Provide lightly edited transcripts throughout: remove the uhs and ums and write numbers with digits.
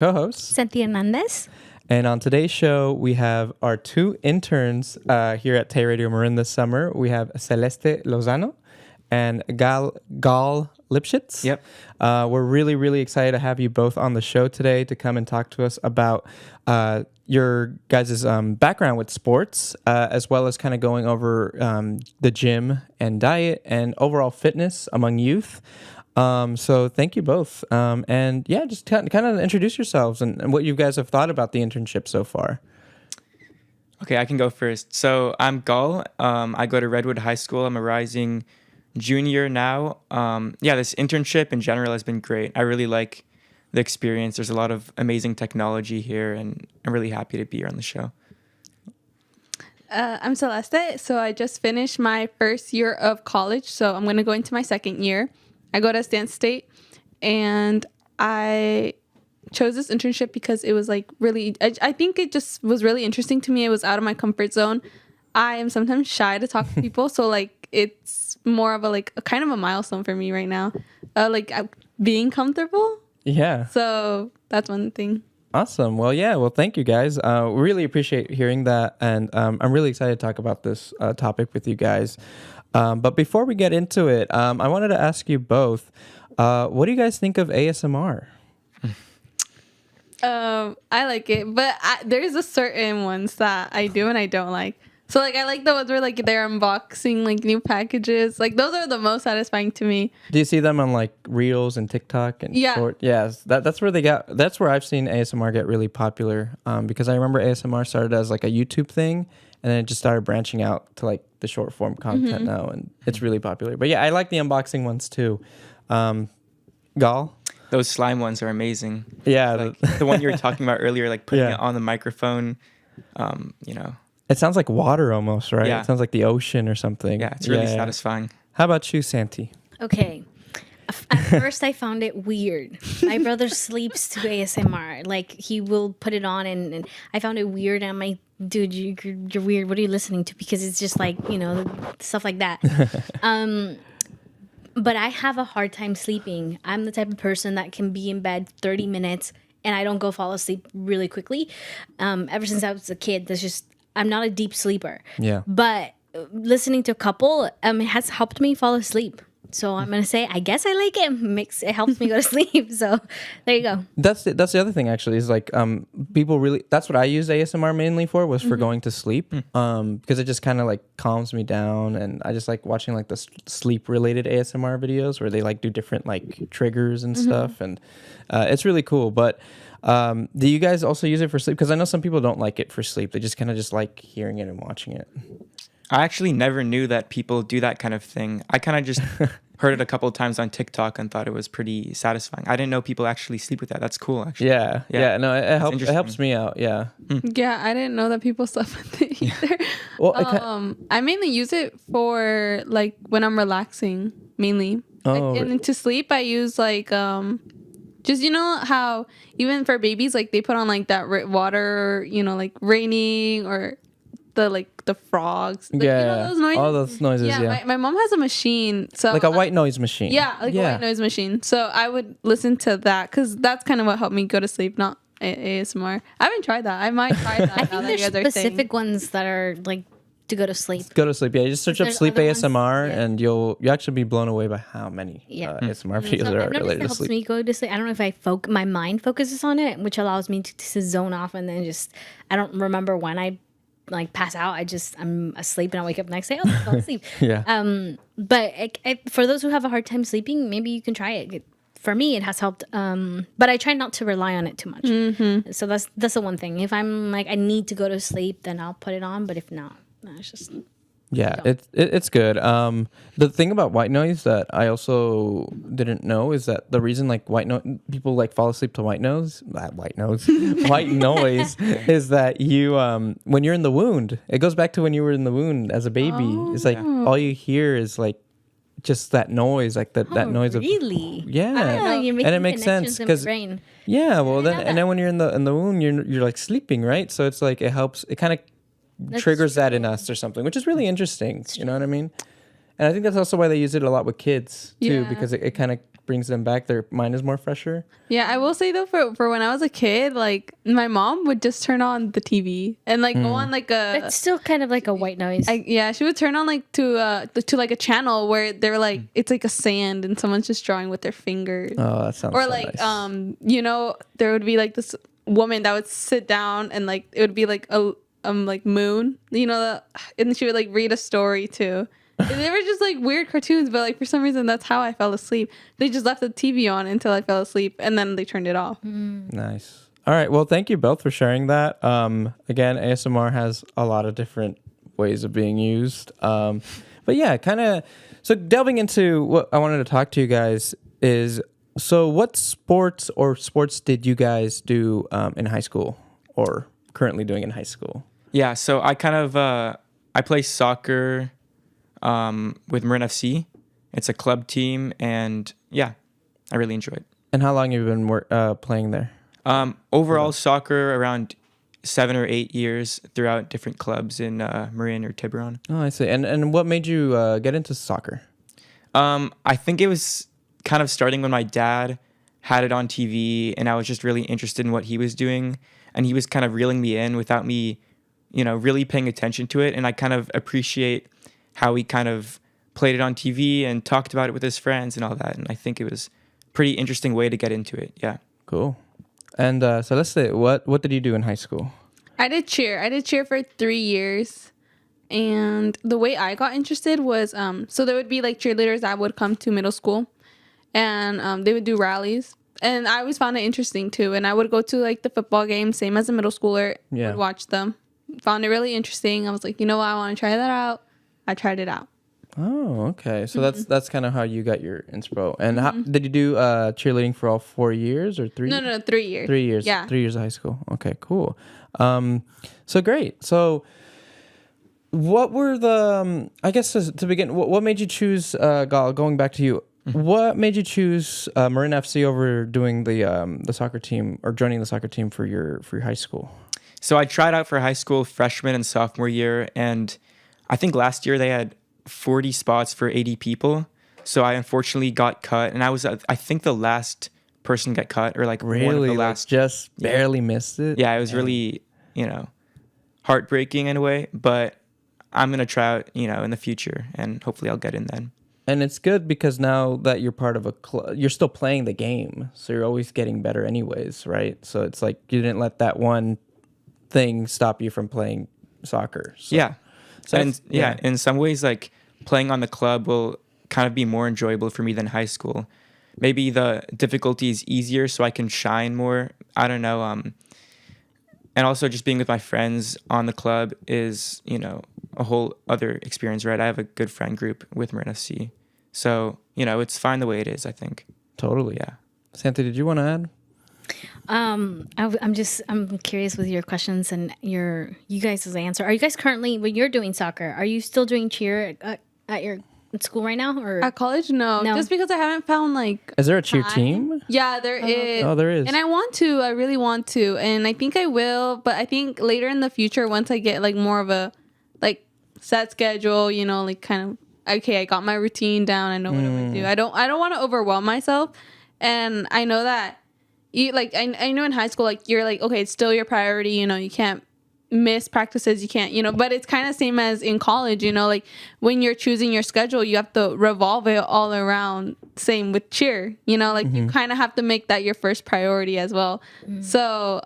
co-hosts. Cynthia Hernandez. And on today's show, we have our two interns here at TAY Radio Marin this summer. We have Celeste Lozano and Gal Lipschitz. Yep. We're really, really excited to have you both on the show today to come and talk to us about your guys' background with sports, as well as kind of going over the gym and diet and overall fitness among youth. So thank you both. And yeah, just kind of introduce yourselves and what you guys have thought about the internship so far. Okay, I can go first. So I'm Gal. I go to Redwood High School. I'm a rising junior now. This internship in general has been great. I really like the experience. There's a lot of amazing technology here, and I'm really happy to be here on the show. I'm Celeste. So I just finished my first year of college. So I'm going to go into my second year. I go to Stan State, and I chose this internship because it was like really, I think it just was really interesting to me. It was out of my comfort zone. I am sometimes shy to talk to people. So like, it's more of a kind of a milestone for me right now. Being comfortable. Yeah. So that's one thing. Awesome. Well, thank you guys. We really appreciate hearing that. And I'm really excited to talk about this topic with you guys. But before we get into it, I wanted to ask you both, what do you guys think of ASMR? I like it, but there's a certain ones that I do and I don't like. So like I like the ones where like they're unboxing like new packages. Like those are the most satisfying to me. Do you see them on like Reels and TikTok and Yeah. Short? Yes, that's where that's where I've seen ASMR get really popular. Because I remember ASMR started as like a YouTube thing, and then it just started branching out to like the short form content now, and it's really popular. But yeah, I like the unboxing ones too. Gal? Those slime ones are amazing. Yeah. Like the one you were talking about earlier, like putting it on the microphone, It sounds like water almost, right? Yeah. It sounds like the ocean or something. Yeah, it's really satisfying. How about you, Santi? Okay. At first, I found it weird. My brother sleeps to ASMR. Like, he will put it on, and I found it weird. And I'm like, dude, you're weird. What are you listening to? Because it's just like, stuff like that. But I have a hard time sleeping. I'm the type of person that can be in bed 30 minutes, and I don't go fall asleep really quickly. Ever since I was a kid, I'm not a deep sleeper. Yeah. But listening to a couple it has helped me fall asleep. So I'm gonna say I guess I like it. It helps me go to sleep. So there you go. That's the other thing actually is like people really, that's what I use ASMR mainly for, was for going to sleep, because it just kind of like calms me down, and I just like watching like the sleep related ASMR videos where they like do different like triggers and stuff, and it's really cool. But do you guys also use it for sleep? Because I know some people don't like it for sleep. They just kind of just like hearing it and watching it. I actually never knew that people do that kind of thing. I kind of just heard it a couple of times on TikTok and thought it was pretty satisfying. I didn't know people actually sleep with that. That's cool, actually. Yeah. No, it helps me out. Yeah. Yeah, I didn't know that people slept with it either. Well, I mainly use it for like when I'm relaxing, mainly. And to sleep, I use like just how even for babies, like they put on like that water, like raining, or the frogs. Like, those noises? All those noises. Yeah. My mom has a machine, so like a white noise machine. Yeah, a white noise machine. So I would listen to that because that's kind of what helped me go to sleep, not ASMR. I haven't tried that. I might try that. I think there's specific ones that are like to go to sleep. Go to sleep. Yeah, you just search up sleep ASMR, ones, and you'll actually be blown away by how many ASMR videos there are related to helps sleep. me go to sleep. I don't know if my mind focuses on it, which allows me to zone off, and then I don't remember when I like pass out. I'm asleep, and I wake up the next day. Oh, I fell asleep. Yeah. But for those who have a hard time sleeping, maybe you can try it. For me, it has helped. But I try not to rely on it too much. Mm-hmm. So that's the one thing. If I'm like I need to go to sleep, then I'll put it on. But if not, it's just. Yeah, it's good. The thing about white noise that I also didn't know is that the reason like people like fall asleep to white noise is that you when you're in the wound, it goes back to when you were in the wound as a baby. It's like all you hear is like just that noise, like that noise of really. Yeah, and it makes sense because yeah, well then when you're in the wound, you're like sleeping, right? So it's like it helps. It kind of triggers that in us or something, which is really interesting. You know what I mean? And I think that's also why they use it a lot with kids too, because it kind of brings them back. Their mind is more fresher. Yeah, I will say though, for when I was a kid, like my mom would just turn on the TV and like go on like a. It's still kind of like a white noise. Yeah, she would turn on like to like a channel where they're like it's like a sand and someone's just drawing with their fingers. Oh, that sounds Or so like nice. you know, there would be like this woman that would sit down and like it would be like a like moon, you know, and she would like read a story too. And they were just like weird cartoons, but like for some reason that's how I fell asleep. They just left the TV on until I fell asleep and then they turned it off. Nice. All right. Well, thank you both for sharing that. Again, ASMR has a lot of different ways of being used. But yeah, kind of. So delving into what I wanted to talk to you guys is, so what sports did you guys do in high school or currently doing in high school? Yeah, so I kind of I play soccer with Marin FC. It's a club team, and yeah, I really enjoy it. And how long have you been playing there? Overall, soccer around 7 or 8 years throughout different clubs in Marin or Tiburon. Oh, I see. And what made you get into soccer? I think it was kind of starting when my dad had it on TV, and I was just really interested in what he was doing, and he was kind of reeling me in without me, you know, really paying attention to it. And I kind of appreciate how he kind of played it on TV and talked about it with his friends and all that. And I think it was a pretty interesting way to get into it. Yeah. Cool. And so let's say, what did you do in high school? I did cheer for 3 years. And the way I got interested was, so there would be like cheerleaders that would come to middle school and they would do rallies. And I always found it interesting too. And I would go to like the football game, same as a middle schooler, Yeah. would watch them. Found it really interesting. I was like, you know what, I want to try that out. I tried it out. Oh, okay. So that's kind of how you got your inspo. And how, did you do cheerleading for all 4 years or 3? No, 3 years. 3 years. Yeah. 3 years of high school. Okay, cool. So great. So what were the, I guess to begin, what made you choose, Gal, going back to you, what made you choose Marin FC over doing the soccer team or joining the soccer team for your high school? So I tried out for high school freshman and sophomore year, and I think last year they had 40 spots for 80 people. So I unfortunately got cut, and I was, I think, the last person to get cut, or like one of Really? the last. Just barely missed it? Yeah, it was really, you know, heartbreaking in a way, but I'm going to try out, you know, in the future, and hopefully I'll get in then. And it's good because now that you're part of a club, you're still playing the game. So you're always getting better anyways, right? So it's like you didn't let that one thing stop you from playing soccer. So, Yeah. so And yeah, in some ways, like playing on the club will kind of be more enjoyable for me than high school. Maybe the difficulty is easier so I can shine more. I don't know. And also just being with my friends on the club is, you know, a whole other experience, right? I have a good friend group with Marin FC. So, you know, it's fine the way it is, I think. Totally. Yeah. Santa, did you want to add? I'm curious with your questions and you guys' answer. Are you guys currently, when you're doing soccer, are you still doing cheer at your school right now? Or At college, no. No. Just because I haven't found like. Is there a cheer time. team? Yeah, there is. Oh, there is. And I want to. I really want to. And I think I will. But I think later in the future, once I get like more of a like set schedule, you know, like kind of, okay, I got my routine down. I know what I'm going to do. I don't want to overwhelm myself. And I know that you like, I know in high school, like you're like, okay, it's still your priority. You know, you can't miss practices, you can't, you know, but it's kind of same as in college, you know, like when you're choosing your schedule, you have to revolve it all around. Same with cheer, you know, like you kind of have to make that your first priority as well. So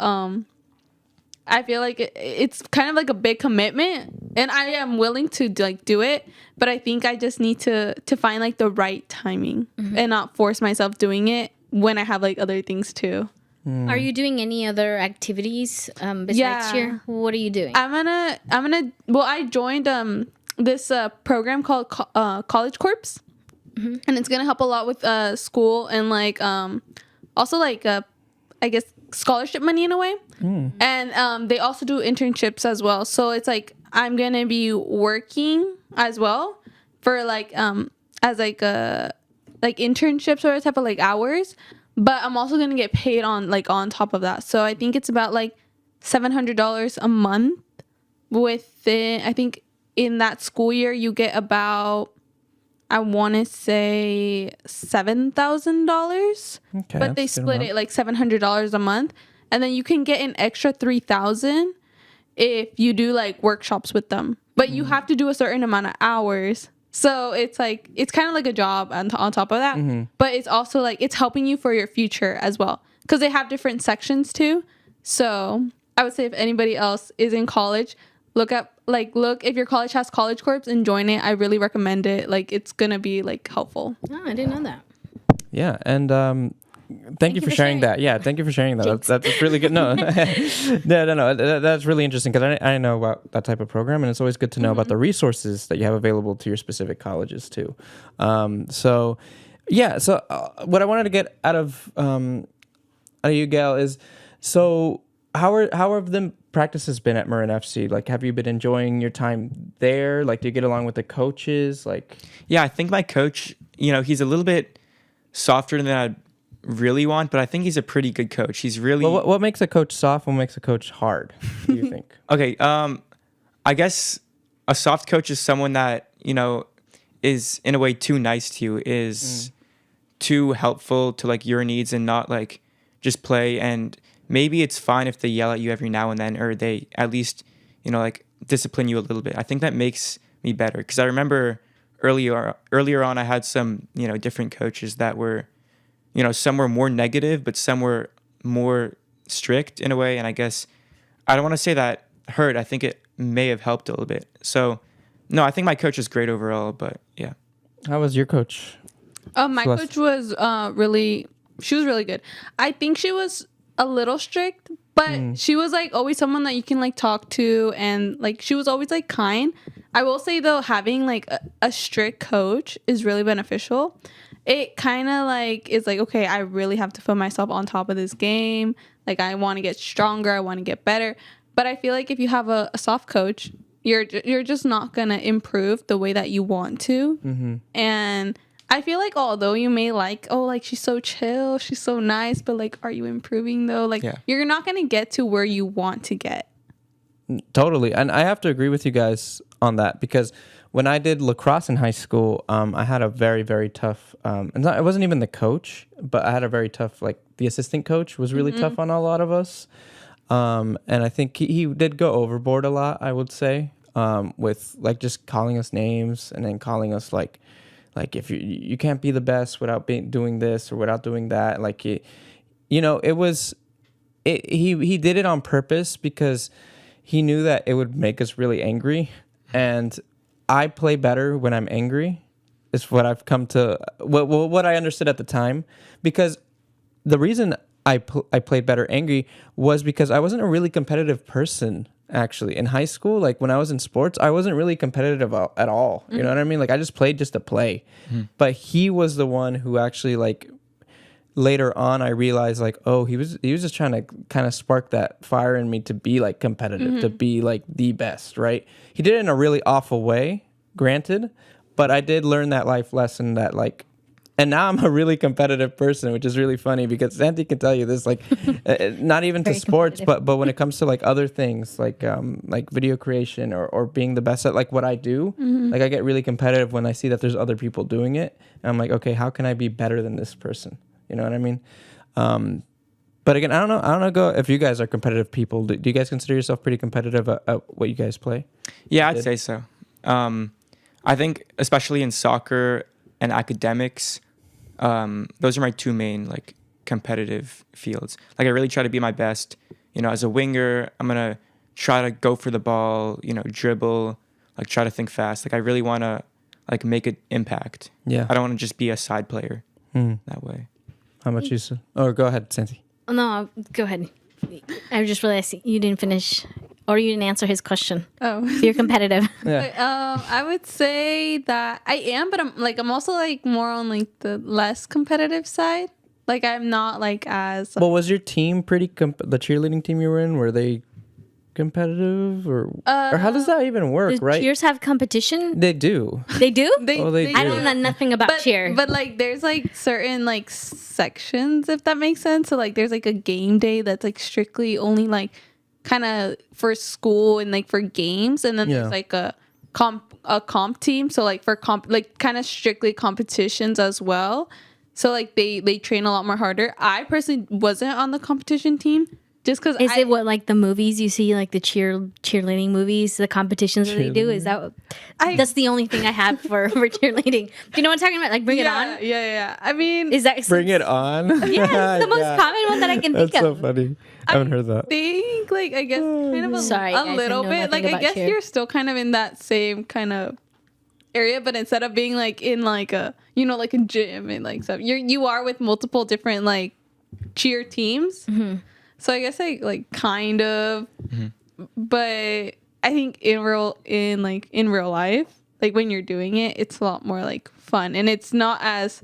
I feel like it's kind of like a big commitment, and I am willing to like do it, but I think I just need to find like the right timing and not force myself doing it when I have like other things too. are you doing any other activities besides cheer? What are you doing? I'm gonna well, I joined this program called College Corps, and it's gonna help a lot with school and like also like I guess scholarship money in a way, and they also do internships as well. So it's like I'm gonna be working as well for like as like like internships or type of like hours. But I'm also gonna get paid on top of that. So I think it's about like $700 a month. Within, I think in that school year you get about I want to say $7,000. Okay, But they that's a good split amount. it like $700 a month, and then you can get an extra $3,000 if you do like workshops with them. But you have to do a certain amount of hours. So it's like it's kind of like a job on top of that. But it's also like it's helping you for your future as well, because they have different sections too. So I would say if anybody else is in college, look if your college has college corps and join it. I really recommend it. Like it's gonna be like helpful. Oh, I didn't know that. Yeah, and thank you for sharing that. Yeah, thank you for sharing that. That's really good. No, no, that's really interesting because I didn't know about that type of program, and it's always good to know about the resources that you have available to your specific colleges too. So what I wanted to get out of you, Gail, is so how have the practices been at Marin FC? Like, have you been enjoying your time there? Like, do you get along with the coaches? Like, Yeah, I think my coach, he's a little bit softer than I'd really want, but I think he's a pretty good coach. He's really well, what makes a coach soft? What makes a coach hard? Do you think? okay. I guess a soft coach is someone that is in a way too nice to you, is too helpful to like your needs and not like just play. And maybe it's fine if they yell at you every now and then, or they at least like discipline you a little bit. I think that makes me better, because I remember earlier on I had some different coaches that were some were more negative, but some were more strict in a way. And I guess I don't want to say that hurt. I think it may have helped a little bit. So, no, I think my coach is great overall, but yeah. How was your coach? My coach was she was really good. I think she was a little strict, but she was like always someone that you can like talk to, and like she was always like kind. I will say though, having like a strict coach is really beneficial. It kind of like is like, okay, I really have to put myself on top of this game. Like I want to get stronger. I want to get better. But I feel like if you have a soft coach, you're just not going to improve the way that you want to. And I feel like although you may like she's so chill, she's so nice, but like, are you improving though? Like you're not going to get to where you want to get. Totally. And I have to agree with you guys on that, because when I did lacrosse in high school, I had a very, very tough, it wasn't even the coach, but I had a very tough, like the assistant coach was really tough on a lot of us. And I think he did go overboard a lot, I would say, with like just calling us names and then calling us like if you can't be the best without doing this or without doing that. Like, he did it on purpose because he knew that it would make us really angry. And I play better when I'm angry, is what I've come to, what I understood at the time. Because the reason I played better angry was because I wasn't a really competitive person, actually. In high school, like when I was in sports, I wasn't really competitive at all. You know what I mean? Like I just played just to play. But he was the one who actually, like, later on I realized, like, oh, he was just trying to kind of spark that fire in me to be like competitive, to be like the best, right? He did it in a really awful way, granted, but I did learn that life lesson that like, and now I'm a really competitive person, which is really funny because Santi can tell you this, like, not even to sports, but when it comes to like other things, like video creation or being the best at like what I do, like I get really competitive when I see that there's other people doing it, and I'm like, okay, how can I be better than this person? You know what I mean? But again, I don't know if you guys are competitive people. Do you guys consider yourself pretty competitive at what you guys play? Yeah, I'd say so. I think especially in soccer and academics, those are my two main like competitive fields. Like I really try to be my best. As a winger, I'm gonna try to go for the ball. Dribble, like try to think fast. Like I really want to like make an impact. Yeah, I don't want to just be a side player that way. How about you, sir? Or go ahead, Santi. Oh, no, go ahead. I just realized you didn't finish, or you didn't answer his question. Oh, You're competitive. Yeah. I would say that I am, but I'm also like more on like the less competitive side. Like I'm not like as. Well, was your team pretty? The cheerleading team you were in, were they competitive, or how does that even work? Do right? Cheers have competition? They do. They do? They do. I don't know nothing about cheer. But like there's like certain like sections, if that makes sense. So like there's like a game day that's like strictly only like kind of for school and like for games, and then there's like a a comp team, so like for like kind of strictly competitions as well. So like they train a lot more harder. I personally wasn't on the competition team just because. Is it what like the movies you see, like the cheerleading movies, the competitions that they do? Is that that's the only thing I have for cheerleading? Do you know what I'm talking about? Like Bring It On? Yeah. I mean, Is that Bring It On. Yeah, it's the most common one that I can think That's so of. funny. I haven't heard that. think like I guess kind of Sorry, guys, I little know bit. nothing Like I about guess cheer. you're still kind of in that same kind of area, but instead of being like in like a like a gym and like stuff, you are with multiple different like cheer teams. So I guess like kind of, but I think in real life, like when you're doing it, it's a lot more like fun and it's not as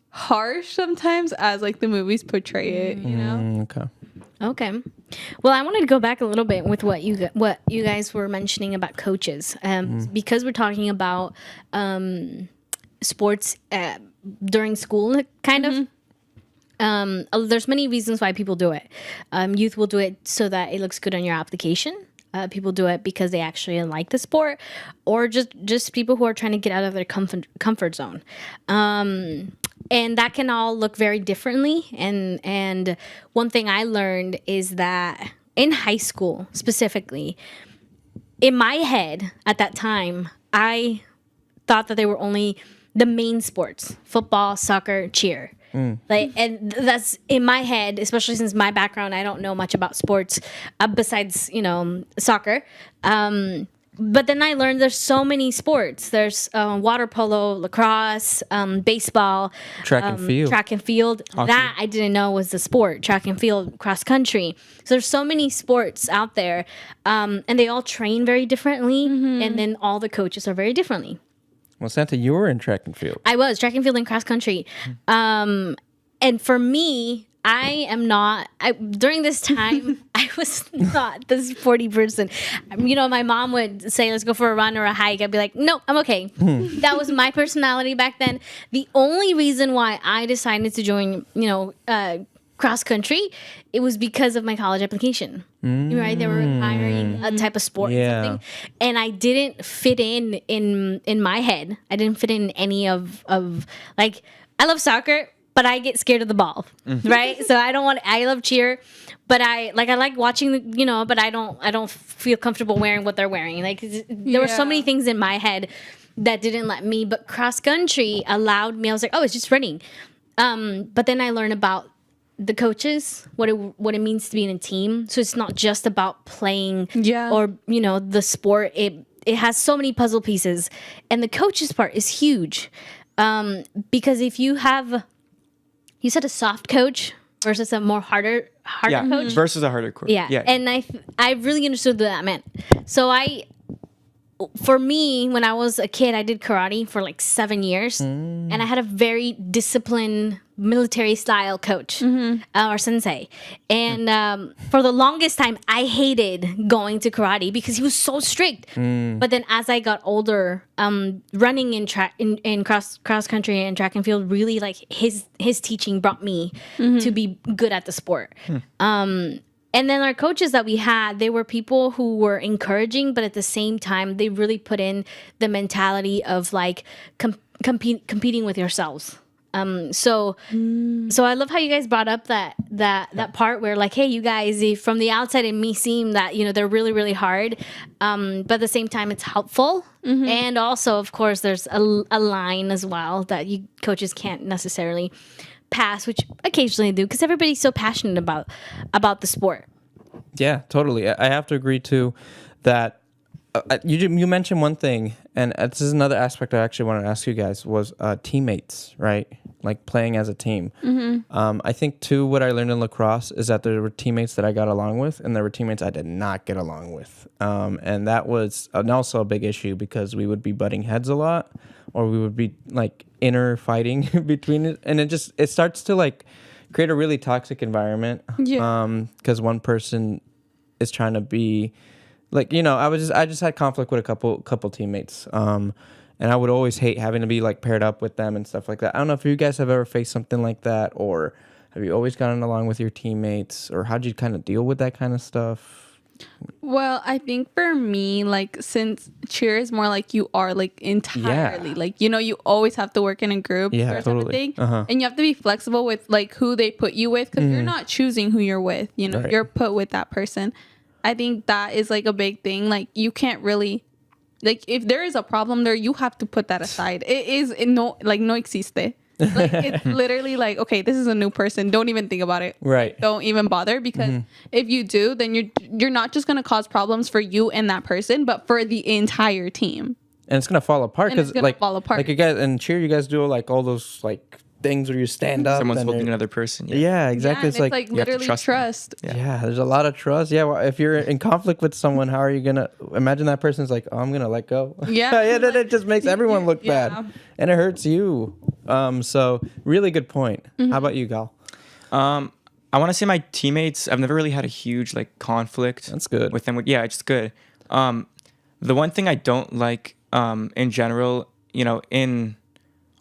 harsh sometimes as like the movies portray it. You know? Okay. Okay. Well, I wanted to go back a little bit with what you guys were mentioning about coaches, because we're talking about sports during school, kind of. There's many reasons why people do it. Youth will do it so that it looks good on your application. People do it because they actually like the sport, or just people who are trying to get out of their comfort zone. And that can all look very differently. And one thing I learned is that in high school specifically, in my head at that time, I thought that they were only the main sports: football, soccer, cheer. Like, and that's in my head, especially since my background, I don't know much about sports besides, soccer. But then I learned there's so many sports. There's water polo, lacrosse, baseball, Track and field. Hockey. That I didn't know was the sport. Track and field, cross country. So there's so many sports out there, and they all train very differently. And then all the coaches are very differently. Well, Santa, you were in track and field. I was track and field and cross country. And for me, I am not, during this time, I was not the sporty person. My mom would say, let's go for a run or a hike. I'd be like, no, I'm okay. That was my personality back then. The only reason why I decided to join, cross country, it was because of my college application. Right? They were requiring a type of sport or something. And I didn't fit in my head. I didn't fit in any of like, I love soccer, but I get scared of the ball, right? So I love cheer, but I like watching but I don't feel comfortable wearing what they're wearing. Like there were so many things in my head that didn't let me, but cross country allowed me. I was like, oh, it's just running. But then I learned about the coaches, what it means to be in a team. So it's not just about playing or, the sport. It has so many puzzle pieces, and the coaches part is huge. Because if you said a soft coach versus a more harder coach versus a harder coach. Yeah. And I really understood what that meant. So for me, when I was a kid, I did karate for like 7 years, and I had a very disciplined military style coach or sensei. And for the longest time, I hated going to karate because he was so strict. But then as I got older, running in cross country and track and field, really like his teaching brought me to be good at the sport. And then our coaches that we had, they were people who were encouraging, but at the same time, they really put in the mentality of like competing with yourselves. So I love how you guys brought up that part where like, hey, you guys, if from the outside it may seem that they're really really hard, but at the same time it's helpful, and also of course there's a line as well that you coaches can't necessarily pass, which occasionally do because everybody's so passionate about the sport. Yeah, totally. I have to agree too that you mentioned one thing, and this is another aspect I actually want to ask you guys was teammates, right? Like playing as a team. I think too what I learned in lacrosse is that there were teammates that I got along with, and there were teammates I did not get along with, and that was also a big issue because we would be butting heads a lot, or we would be like inner fighting between it, and it starts to like create a really toxic environment. Because one person is trying to be like, I just had conflict with a couple teammates, and I would always hate having to be like paired up with them and stuff like that. I don't know if you guys have ever faced something like that, or have you always gotten along with your teammates, or how'd you kind of deal with that kind of stuff? Well, I think for me, like, since cheer is more like you are like entirely like, you know, you always have to work in a group Yeah, or totally. something, and you have to be flexible with like who they put you with, because you're not choosing who you're with. You know, Right. you're put with that person. I think that is like a big thing. Like, you can't really, like, if there is a problem there, you have to put that aside. It is no existe. Like, it's literally like, okay, this is a new person. Don't even think about it. Right. Don't even bother, because if you do, then you're not just gonna cause problems for you and that person, but for the entire team. And it's gonna fall apart And it's because gonna fall apart. like you guys in cheer, you guys do like all those like things where you stand up. Someone's and holding you're- another person. Yeah, exactly. Yeah, it's and like, you have to literally trust trust. them. yeah, there's a lot of trust. Yeah, well, if you're in conflict with someone, how are you gonna imagine that person's like, oh, I'm gonna let go? Yeah. yeah, then it just makes everyone look Yeah. bad, and it hurts you. So really good point. How about you, Gal? I want to say my teammates, I've never really had a huge like conflict. That's good. With them. Yeah, it's good. The one thing I don't like in general, you know, in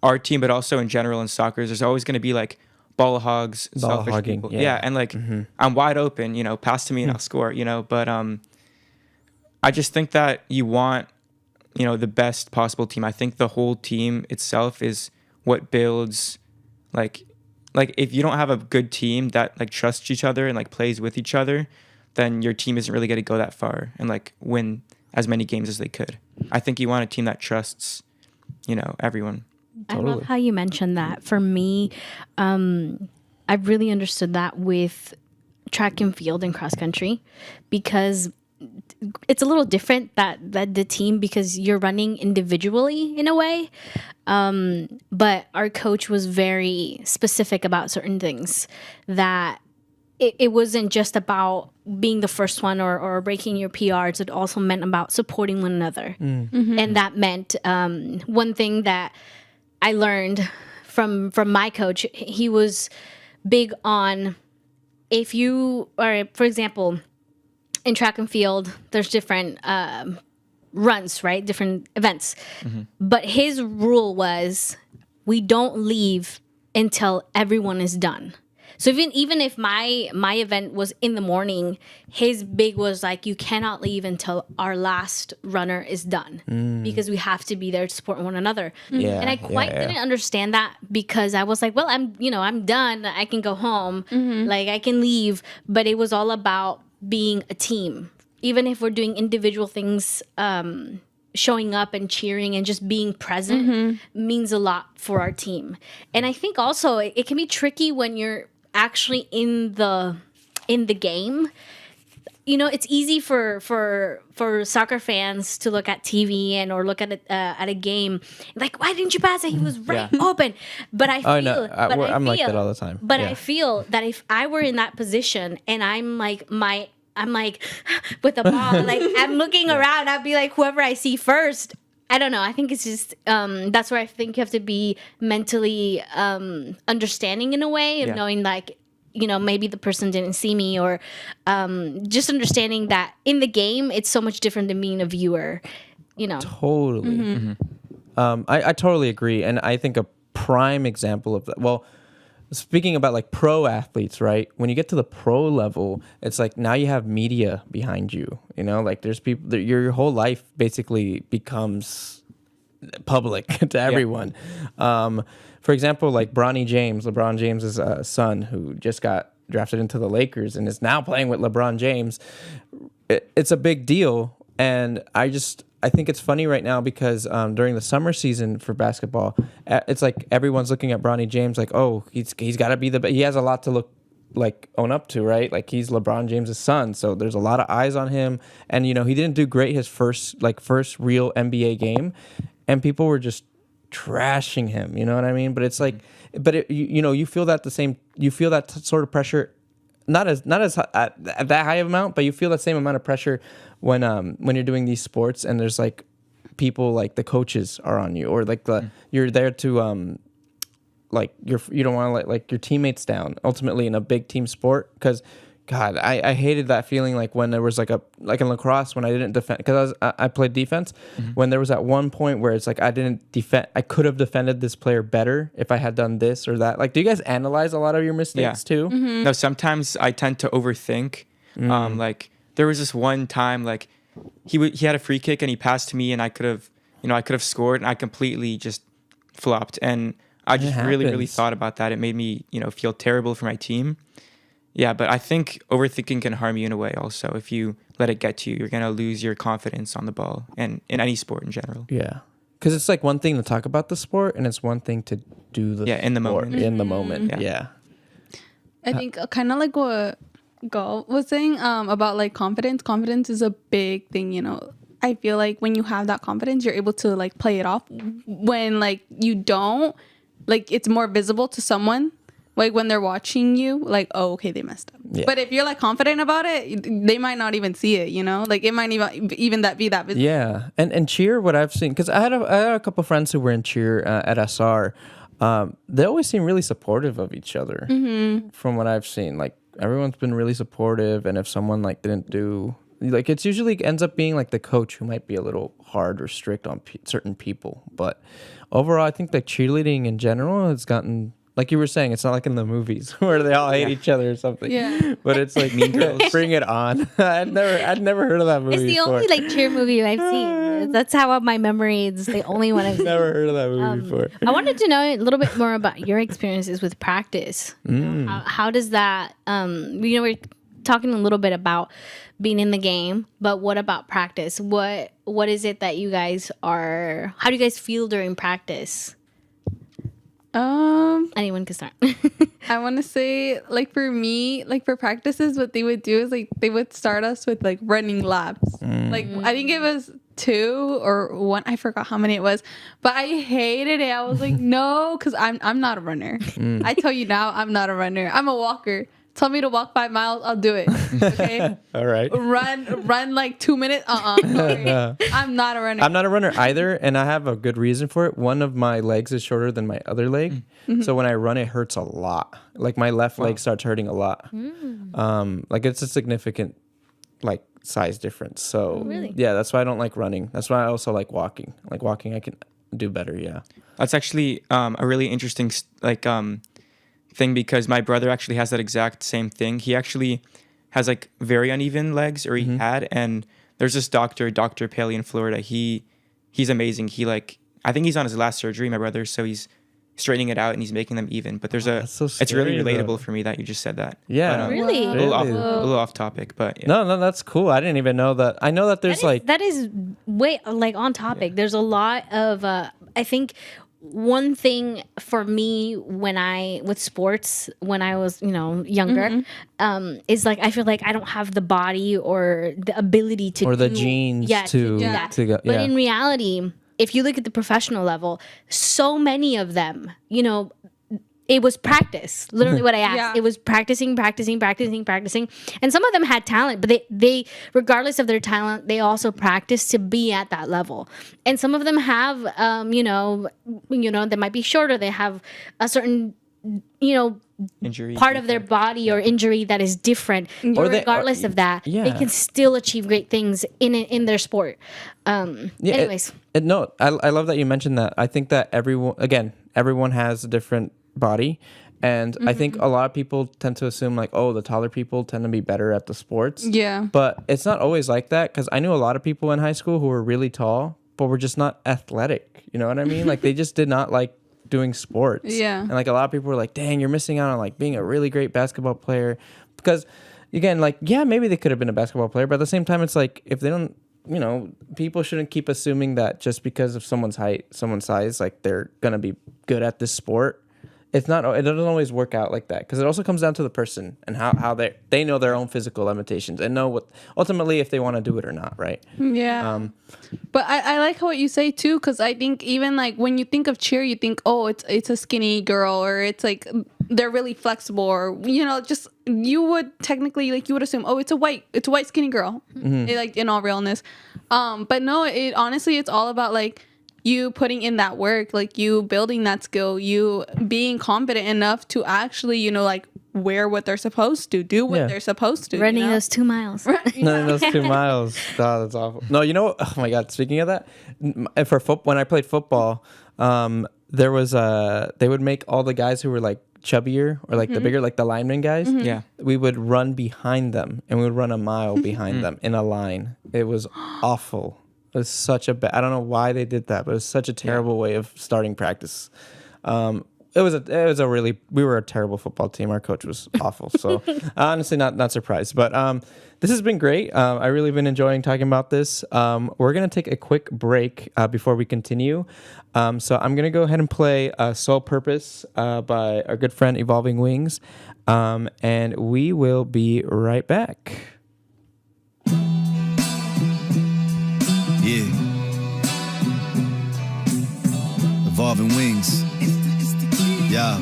our team, but also in general in soccer, is there's always going to be like ball hogs, Ball selfish hogging, people. yeah. Yeah, and like I'm wide open, you know, pass to me and I'll score, you know. But I just think that you want, you know, the best possible team. I think the whole team itself is what builds like if you don't have a good team that like trusts each other and like plays with each other, then your team isn't really going to go that far and like win as many games as they could. I think you want a team that trusts, you know, everyone. I love Totally. how you mentioned that. For me, I really understood that with track and field and cross country, because it's a little different that the team, because you're running individually in a way. But our coach was very specific about certain things, that it wasn't just about being the first one or breaking your PRs. It also meant about supporting one another. And that meant one thing that I learned from my coach, he was big on, if you are, for example, in track and field, there's different runs, right? Different events. But his rule was, we don't leave until everyone is done. So even if my event was in the morning, his big was like, you cannot leave until our last runner is done, because we have to be there to support one another. Yeah, And I quite didn't understand that, because I was like, well, I'm done. I can go home. Like, I can leave. But it was all about being a team. Even if we're doing individual things, showing up and cheering and just being present means a lot for our team. And I think also it can be tricky when you're actually in the game. You know, it's easy for soccer fans to look at TV or look at a game like, why didn't you pass it? He was right open. But I feel, I'm like that all the time. But Yeah. I feel that if I were in that position and I'm like with the ball, like I'm looking around, I'd be like, whoever I see first. I don't know. I think it's just that's where I think you have to be mentally understanding in a way, of knowing like, you know, maybe the person didn't see me, or just understanding that in the game it's so much different than being a viewer. You know. Totally. I totally agree. And I think a prime example of that, well, speaking about like pro athletes, right? When you get to the pro level, it's like now you have media behind you, you know, like there's people that your whole life basically becomes public to everyone. For example, like LeBron James's son, who just got drafted into the Lakers and is now playing with LeBron James. It's a big deal. And I think it's funny right now because during the summer season for basketball, it's like everyone's looking at Bronny James like, oh, he's got to be he has a lot to own up to, right? Like he's LeBron James's son, so there's a lot of eyes on him. And you know, he didn't do great his first real NBA game, and people were just trashing him. You know what I mean? But it's like, you feel that sort of pressure. Not as at that high of amount, but you feel that same amount of pressure when you're doing these sports and there's like people like the coaches are on you, or like you're there to you don't want to let like your teammates down ultimately in a big team sport. Because God, I hated that feeling like when there was like in lacrosse when I didn't defend, because I played defense, when there was at one point where it's like I didn't defend, I could have defended this player better if I had done this or that. Like, do you guys analyze a lot of your mistakes too? No, sometimes I tend to overthink. Like there was this one time like he had a free kick and he passed to me and I could have scored and I completely just flopped. And I just really happens. thought about that. It made me, feel terrible for my team. Yeah, but I think overthinking can harm you in a way also. If you let it get to you, you're going to lose your confidence on the ball and in any sport in general. Yeah. Because it's like one thing to talk about the sport and it's one thing to do the in the sport moment. in the moment. Yeah. I think kind of like what Gal was saying about like confidence. Confidence is a big thing, I feel like when you have that confidence, you're able to like play it off. When like you don't, like it's more visible to someone. Like when they're watching you, like, oh, okay, they messed up. Yeah. But if you're like confident about it, they might not even see it, Like it might even that be that visible. Yeah. And cheer, what I've seen, because I had a couple friends who were in cheer at SR. They always seem really supportive of each other from what I've seen. Like everyone's been really supportive. And if someone like didn't do, like it's usually ends up being like the coach who might be a little hard or strict on certain people. But overall, I think like cheerleading in general has gotten, like you were saying, it's not like in the movies where they all hate each other or something. Yeah. But it's like Mean Girls. Bring it on. I'd never heard of that movie. It's the before. only like cheer movie I've seen. That's how my memory is the only one I've seen. Never heard of that movie before. I wanted to know a little bit more about your experiences with practice. How does that? We're talking a little bit about being in the game, but what about practice? What is it that you guys are? How do you guys feel during practice? Anyone can start. I want to say, like for me, like for practices, what they would do is like they would start us with like running laps. Like I think it was 2 or 1. I forgot how many it was, but I hated it. I was like, no, because I'm not a runner. I tell you now, I'm not a runner. I'm a walker. Tell me to walk 5 miles, I'll do it. Okay. All right. Run like 2 minutes. Sorry. I'm not a runner. I'm not a runner either, and I have a good reason for it. One of my legs is shorter than my other leg, so when I run, it hurts a lot. Like my left leg starts hurting a lot. Like it's a significant like size difference. So Really? yeah, that's why I don't like running. That's why I also like walking. Like walking, I can do better. Yeah. That's actually a really interesting thing because my brother actually has that exact same thing. He actually has like very uneven legs, or he had, and there's this Dr. Paley in Florida. He's amazing. I think he's on his last surgery, my brother, so he's straightening it out and he's making them even. But there's that's so it's really scary, relatable though. for me that you just said that. Yeah. But, Really? a little Really? off topic, but yeah. No, that's cool. I didn't even know that. I know that there's That is way like on topic. There's a lot of I think one thing for me with sports when I was younger is like I feel like I don't have the body or the ability to or the genes do that. to go. But Yeah. in reality, if you look at the professional level, so many of them, it was practice. Literally what I asked. Yeah. It was practicing. And some of them had talent, but they regardless of their talent, they also practiced to be at that level. And some of them have they might be shorter. They have a certain Injury part of their body or injury that is different. Or they- Regardless of that, yeah. they can still achieve great things in their sport. Anyways. No, I love that you mentioned that. I think that everyone has a different body. And I think a lot of people tend to assume like, oh, the taller people tend to be better at the sports. Yeah. But it's not always like that, because I knew a lot of people in high school who were really tall, but were just not athletic. You know what I mean? Like they just did not like doing sports. Yeah. And like a lot of people were like, dang, you're missing out on like being a really great basketball player. Because again, like, yeah, maybe they could have been a basketball player, but at the same time, it's like if they don't, people shouldn't keep assuming that just because of someone's height, someone's size, like they're going to be good at this sport. It doesn't always work out like that, because it also comes down to the person and how they know their own physical limitations and know what ultimately if they want to do it or not, right? Yeah. But I like what you say too, because I think even like when you think of cheer, you think, oh, it's a skinny girl, or it's like they're really flexible, or just you would technically like you would assume, oh, it's a white skinny girl, like in all realness. But no, it's all about like you putting in that work, like you building that skill, you being confident enough to actually, like wear what they're supposed to, do what they're supposed to. Running those 2 miles. None of those 2 miles. Oh, that's awful. No, oh my God. Speaking of that, when I played football, there was they would make all the guys who were like chubbier or like the bigger, like the lineman guys, Yeah. we would run behind them and we would run a mile behind them in a line. It was awful. It was such a bad. I don't know why they did that, but it was such a terrible way of starting practice. It was a really, we were a terrible football team. Our coach was awful. So honestly, not surprised. But this has been great. I really been enjoying talking about this. We're gonna take a quick break before we continue. So I'm gonna go ahead and play "Sole Purpose" by our good friend Evolving Wings, and we will be right back. Yeah. Evolving Wings. Yeah.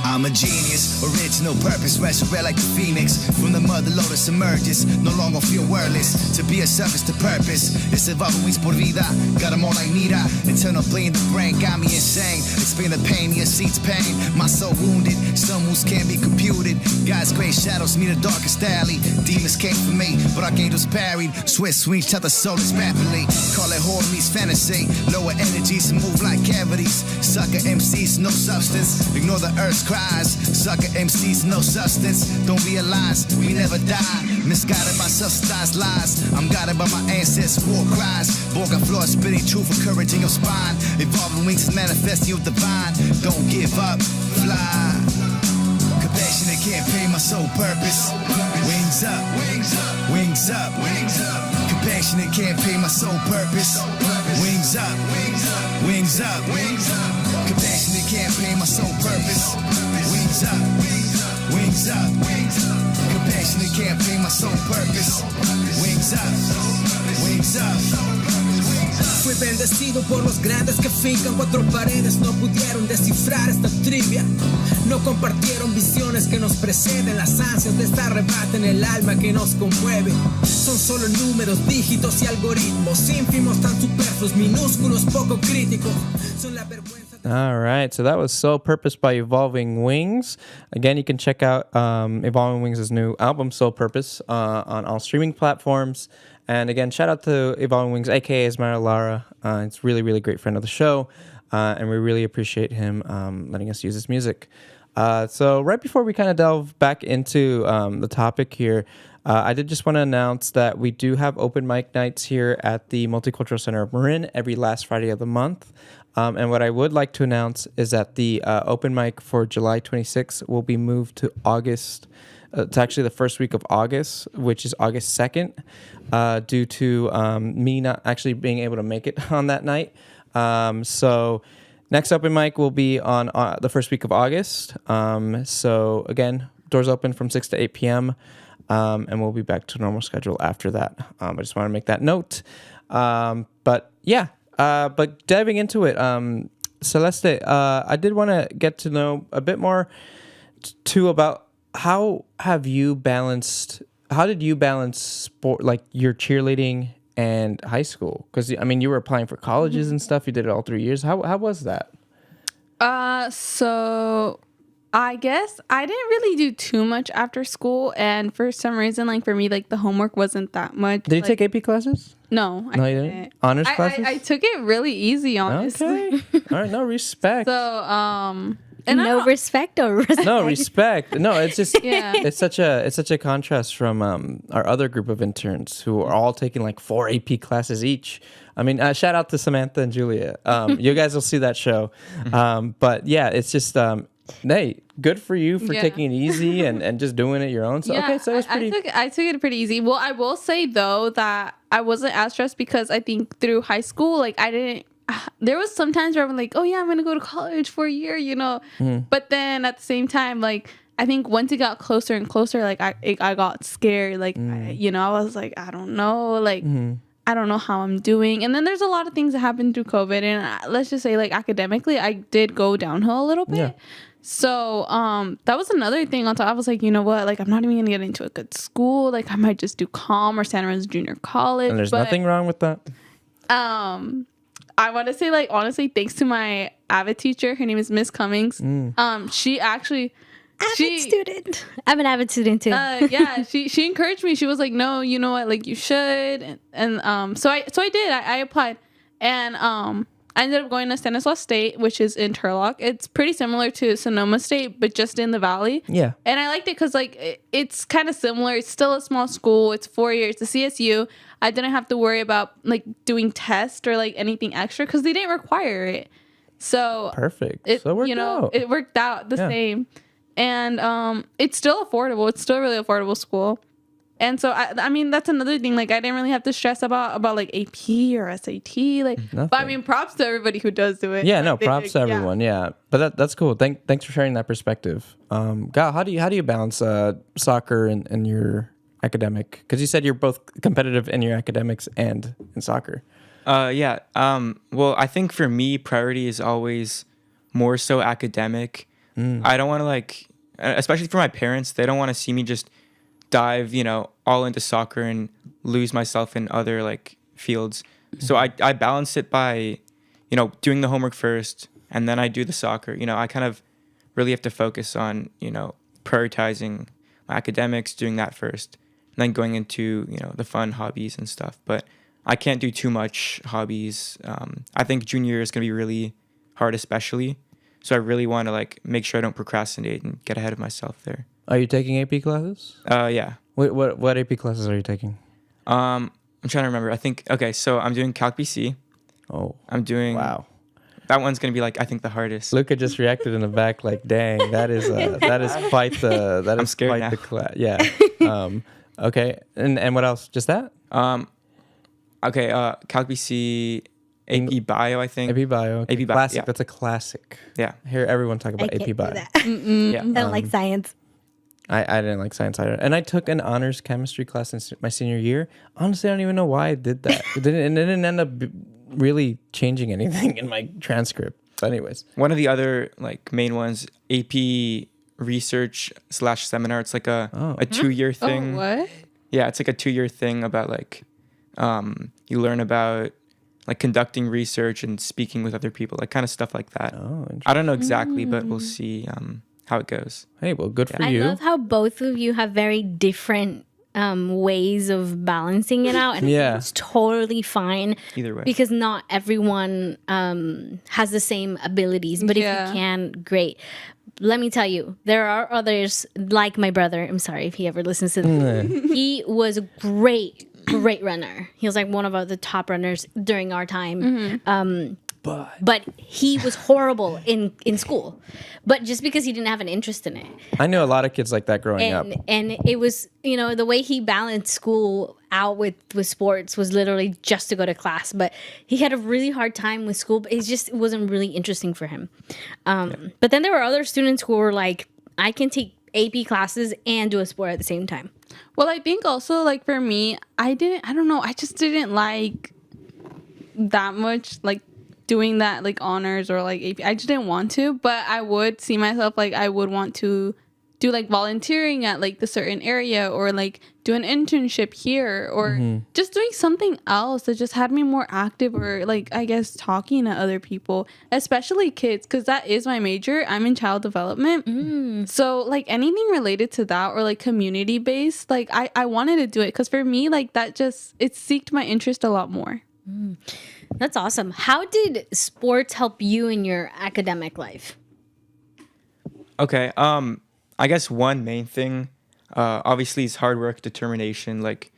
I'm a genius, original purpose, resurrect like the phoenix. From the mother lotus emerges, no longer feel wordless. To be a service to purpose, it's evolving wings por vida. Got them all like Nita, eternal play in the brain, got me insane. Explain the pain, me seats pain. My soul wounded, some moves can't be computed. God's great shadows, me the darkest alley. Demons came for me, but archangels parried. Swift swings, shut the souls rapidly. Call it horror meets fantasy. Lower energies move like cavities. Sucker MCs, no substance. Ignore the earth's cry. Sucker MCs, no substance. Don't realize we never die. Misguided by subsidized lies. I'm guided by my ancestors' war cries. Born floor spitting truth, encouraging your spine. Evolving wings is manifesting your divine. Don't give up, fly. Compassionate can't pay my sole purpose. Wings up, wings up, wings up, wings up. Compassionate can't pay my sole purpose. Wings up, wings up, wings up, wings up. Compassionate can't pay my sole purpose. Wings up, wings up, wings up. Compassionate can't pay my sole purpose. Wings up, wings up. Fui bendecido por los grandes que fincan cuatro paredes. No pudieron descifrar esta trivia. No compartieron visiones que nos preceden. Las ansias de esta arrebaten el alma que nos conmueve. Son solo números, dígitos y algoritmos. Ínfimos, tan superfluos, minúsculos, poco críticos. Son la vergüenza. All right, so that was Soul Purpose by Evolving Wings. Again, you can check out Evolving Wings' new album, Soul Purpose, on all streaming platforms. And again, shout out to Evolving Wings, aka Ismail Lara. It's really, really great friend of the show, and we really appreciate him letting us use his music. So right before we kind of delve back into the topic here, I did just want to announce that we do have open mic nights here at the Multicultural Center of Marin every last Friday of the month. And what I would like to announce is that the open mic for July 26th will be moved to August. It's actually the first week of August, which is August 2nd, due to me not actually being able to make it on that night. So next open mic will be on the first week of August. So again, doors open from 6 to 8 p.m., and we'll be back to normal schedule after that. I just want to make that note. But yeah. But diving into it, Celeste, I did want to get to know a bit more too about how did you balance sport, like your cheerleading and high school? Because I mean, you were applying for colleges and stuff. You did it all 3 years. How was that? So I guess I didn't really do too much after school, and for some reason, like for me, like the homework wasn't that much. Did you like, take AP classes? No, I didn't. Honors classes? I took it really easy, honestly. Okay. All right, no respect. So, And no respect or respect? No respect. No, it's just Yeah. it's such a contrast from our other group of interns who are all taking like 4 AP classes each. I mean, shout out to Samantha and Julia. You guys will see that show. But yeah, it's just hey, good for you for taking it easy and just doing it your own. So okay, so it's pretty. I took it pretty easy. Well, I will say though that I wasn't as stressed because I think through high school, like I didn't. There was some times where I'm like, oh yeah, I'm gonna go to college for a year, you know. But then at the same time, like I think once it got closer and closer, like I got scared. Like I was like, I don't know, like. I don't know how I'm doing. And then there's a lot of things that happened through COVID. And let's just say, like, academically, I did go downhill a little bit. Yeah. So that was another thing on top. I was like, you know what? Like, I'm not even going to get into a good school. Like, I might just do COM or Santa Rosa Junior College. And there's nothing wrong with that. I want to say, like, honestly, thanks to my AVID teacher. Her name is Miss Cummings. She actually... AVID student. I'm an AVID student too. Yeah, she encouraged me. She was like, "No, you know what? Like you should." And so I did. I applied, and I ended up going to Stanislaus State, which is in Turlock. It's pretty similar to Sonoma State, but just in the valley. Yeah. And I liked it because like it's kind of similar. It's still a small school. It's 4 years. The CSU. I didn't have to worry about like doing tests or like anything extra because they didn't require it. So Perfect. it, So it worked out. it worked out the Yeah. same. And it's still affordable. It's still a really affordable school. And so I mean that's another thing. Like I didn't really have to stress about like AP or SAT. Like, but I mean props to everybody who does do it. Yeah, Like, no, they- props to everyone. Yeah, but that's cool. Thanks for sharing that perspective. Gal, how do you balance soccer and your academic? Because you said you're both competitive in your academics and in soccer. Yeah. Well, I think for me, priority is always more so academic. I don't want to like, especially for my parents, they don't want to see me just dive, all into soccer and lose myself in other like fields. So I balance it by, doing the homework first, and then I do the soccer. I kind of really have to focus on, prioritizing my academics, doing that first, and then going into, the fun hobbies and stuff. But I can't do too much hobbies. I think junior year is going to be really hard, especially. So I really want to like make sure I don't procrastinate and get ahead of myself there. Are you taking AP classes? Yeah. What AP classes are you taking? I'm trying to remember. I think, okay, so I'm doing Calc BC. Oh, I'm doing, wow. that one's going to be like, I think the hardest. Luca just reacted in the back like, "Dang, that is quite the I'm scared quite now. the class." Yeah. Okay. And what else? Just that? Okay, Calc BC, AP Bio, I think. AP Bio. Okay. AP Bio, Classic. yeah. That's a classic. Yeah. Hear everyone talk I about can't AP do Bio. that. Yeah. I don't like science. I didn't like science either. And I took an honors chemistry class in my senior year. Honestly, I don't even know why I did that. It didn't end up really changing anything in my transcript. But anyways. One of the other like main ones, AP Research / Seminar. It's like a 2-year thing. Oh, what? Yeah, it's like a 2-year thing about like, you learn about like conducting research and speaking with other people, like kind of stuff like that. Oh, interesting. I don't know exactly, but we'll see how it goes. Hey, well, good for I you. love how both of you have very different ways of balancing it out, and Yeah. it's totally fine Either way. because not everyone has the same abilities. But if Yeah. you can, great. Let me tell you, there are others like my brother. I'm sorry if he ever listens to this. He was a great runner. He was like one of the top runners during our time. But he was horrible in school. But just because he didn't have an interest in it. I knew a lot of kids like that growing up. And it was, the way he balanced school out with sports was literally just to go to class. But he had a really hard time with school. But it wasn't really interesting for him. But then there were other students who were like, I can take AP classes and do a sport at the same time. Well, I think also like for me, I don't know. I just didn't like that much like doing that like honors or like AP. I just didn't want to, but I would see myself like I would want to do like volunteering at like the certain area or like do an internship here or just doing something else that just had me more active or like I guess talking to other people, especially kids, because that is my major. I'm in child development. So like anything related to that or like community based, like I wanted to do it because for me like that just it piqued my interest a lot more. That's awesome. How did sports help you in your academic life? Okay. I guess one main thing, obviously, is hard work, determination. Like,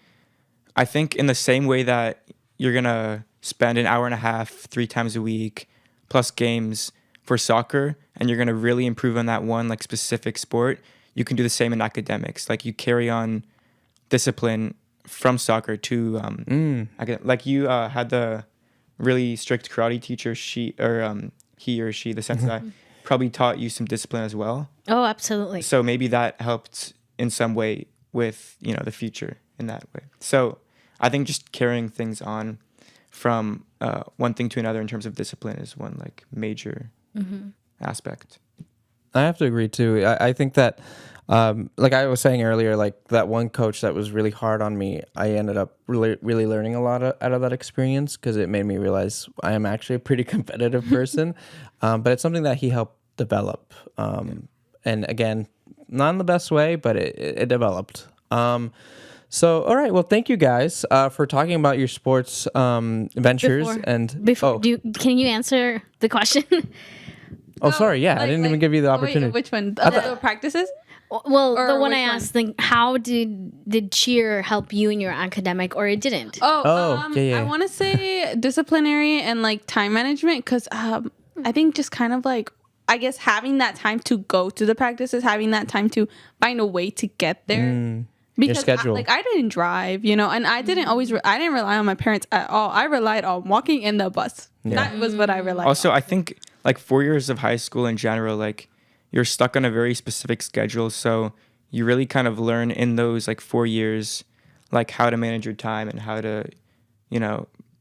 I think in the same way that you're gonna spend an hour and a half 3 times a week, plus games for soccer, and you're gonna really improve on that one like specific sport, you can do the same in academics. Like, you carry on discipline from soccer to like you had the really strict karate teacher. He or she, the sensei, probably taught you some discipline as well. Oh, absolutely. So maybe that helped in some way with, the future in that way. So I think just carrying things on from one thing to another in terms of discipline is one like major aspect. I have to agree too. I think that, like I was saying earlier, like that one coach that was really hard on me, I ended up really learning a lot out of that experience because it made me realize I am actually a pretty competitive person. But it's something that he helped develop. And again, not in the best way, but it developed. So, all right. Well, thank you guys for talking about your sports ventures. Can you answer the question? Oh, sorry. Yeah, I didn't even give you the opportunity. Wait, which one? The practices? Well, Or the one which I asked, like, how did cheer help you in your academic, or it didn't? Yeah. I want to say disciplinary and like time management, because I think just kind of like, I guess having that time to go to the practices, having that time to find a way to get there. Because schedule. I didn't drive, and I didn't always, I didn't rely on my parents at all. I relied on walking in the bus. Yeah. That was what I relied Also, on. I think like 4 years of high school in general, like you're stuck on a very specific schedule. So you really kind of learn in those like 4 years, like how to manage your time and how to,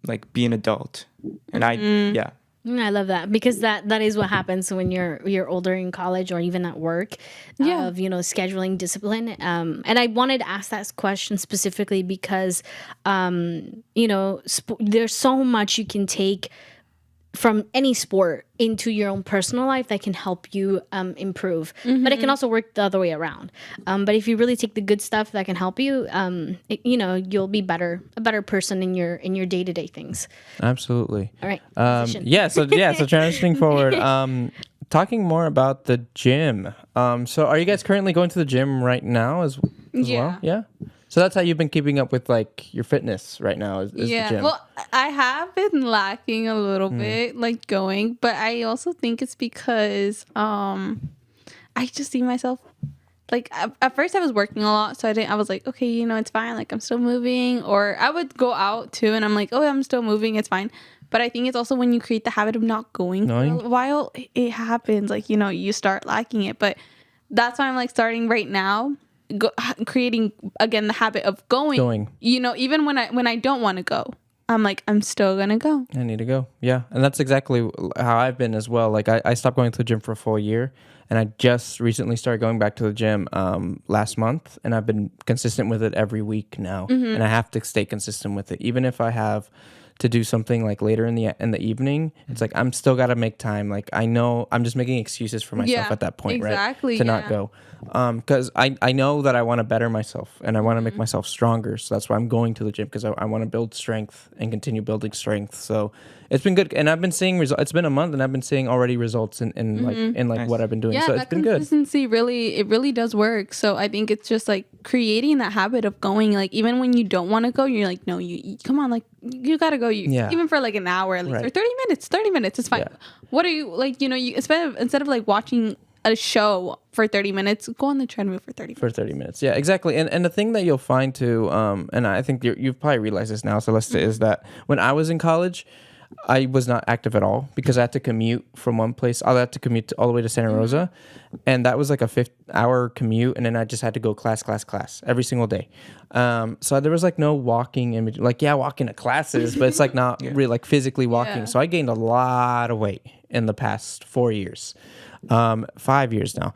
like be an adult. And yeah. I love that, because that is what happens when you're older in college or even at work, of scheduling discipline. And I wanted to ask that question specifically because there's so much you can take from any sport into your own personal life that can help you improve. But it can also work the other way around. But if you really take the good stuff that can help you, you'll be a better person in your day-to-day things. Absolutely. All right. So transitioning forward, talking more about the gym. So are you guys currently going to the gym right now as well? Yeah. So that's how you've been keeping up with like your fitness right now is the gym. Well, I have been lacking a little bit, like going, but I also think it's because I just see myself like at first I was working a lot, so I was like, okay, it's fine, like I'm still moving, or I would go out too and I'm like, oh, I'm still moving, it's fine. But I think it's also when you create the habit of not going for a while, it happens, like you start lacking it. But that's why I'm like starting right now. Creating again the habit of going. Even when I don't want to go, I'm like, I'm still gonna go. I need to go. Yeah. And that's exactly how I've been as well. Like I stopped going to the gym for a full year, and I just recently started going back to the gym last month, and I've been consistent with it every week now. And I have to stay consistent with it, even if I have to do something like later in the evening. It's like I'm still got to make time. Like I know I'm just making excuses for myself at that point, right? To not go. Because I know that I want to better myself and I want to make myself stronger. So that's why I'm going to the gym, because I want to build strength and continue building strength. So it's been good, and I've been seeing results. It's been a month, and I've been seeing already results in nice. What I've been doing. Yeah, so it's been good. Consistency really does work. So I think it's just like creating that habit of going. Like even when you don't want to go, you're like, no, you come on, like you gotta go. Even for like an hour at least, or 30 minutes. 30 minutes is fine. Yeah. What are you like? You instead of like watching a show for 30 minutes, go on the treadmill for 30 minutes. For 30 minutes. Yeah, exactly. And the thing that you'll find too, and I think you've probably realized this now, Celeste, is that when I was in college, I was not active at all because I had to commute from one place. I had to commute all the way to Santa Rosa, and that was like a 5-hour commute, and then I just had to go class every single day. So there was like no walking in between. Like, walking to classes, but it's like not really like physically walking. So I gained a lot of weight in the past 4 years. 5 years now.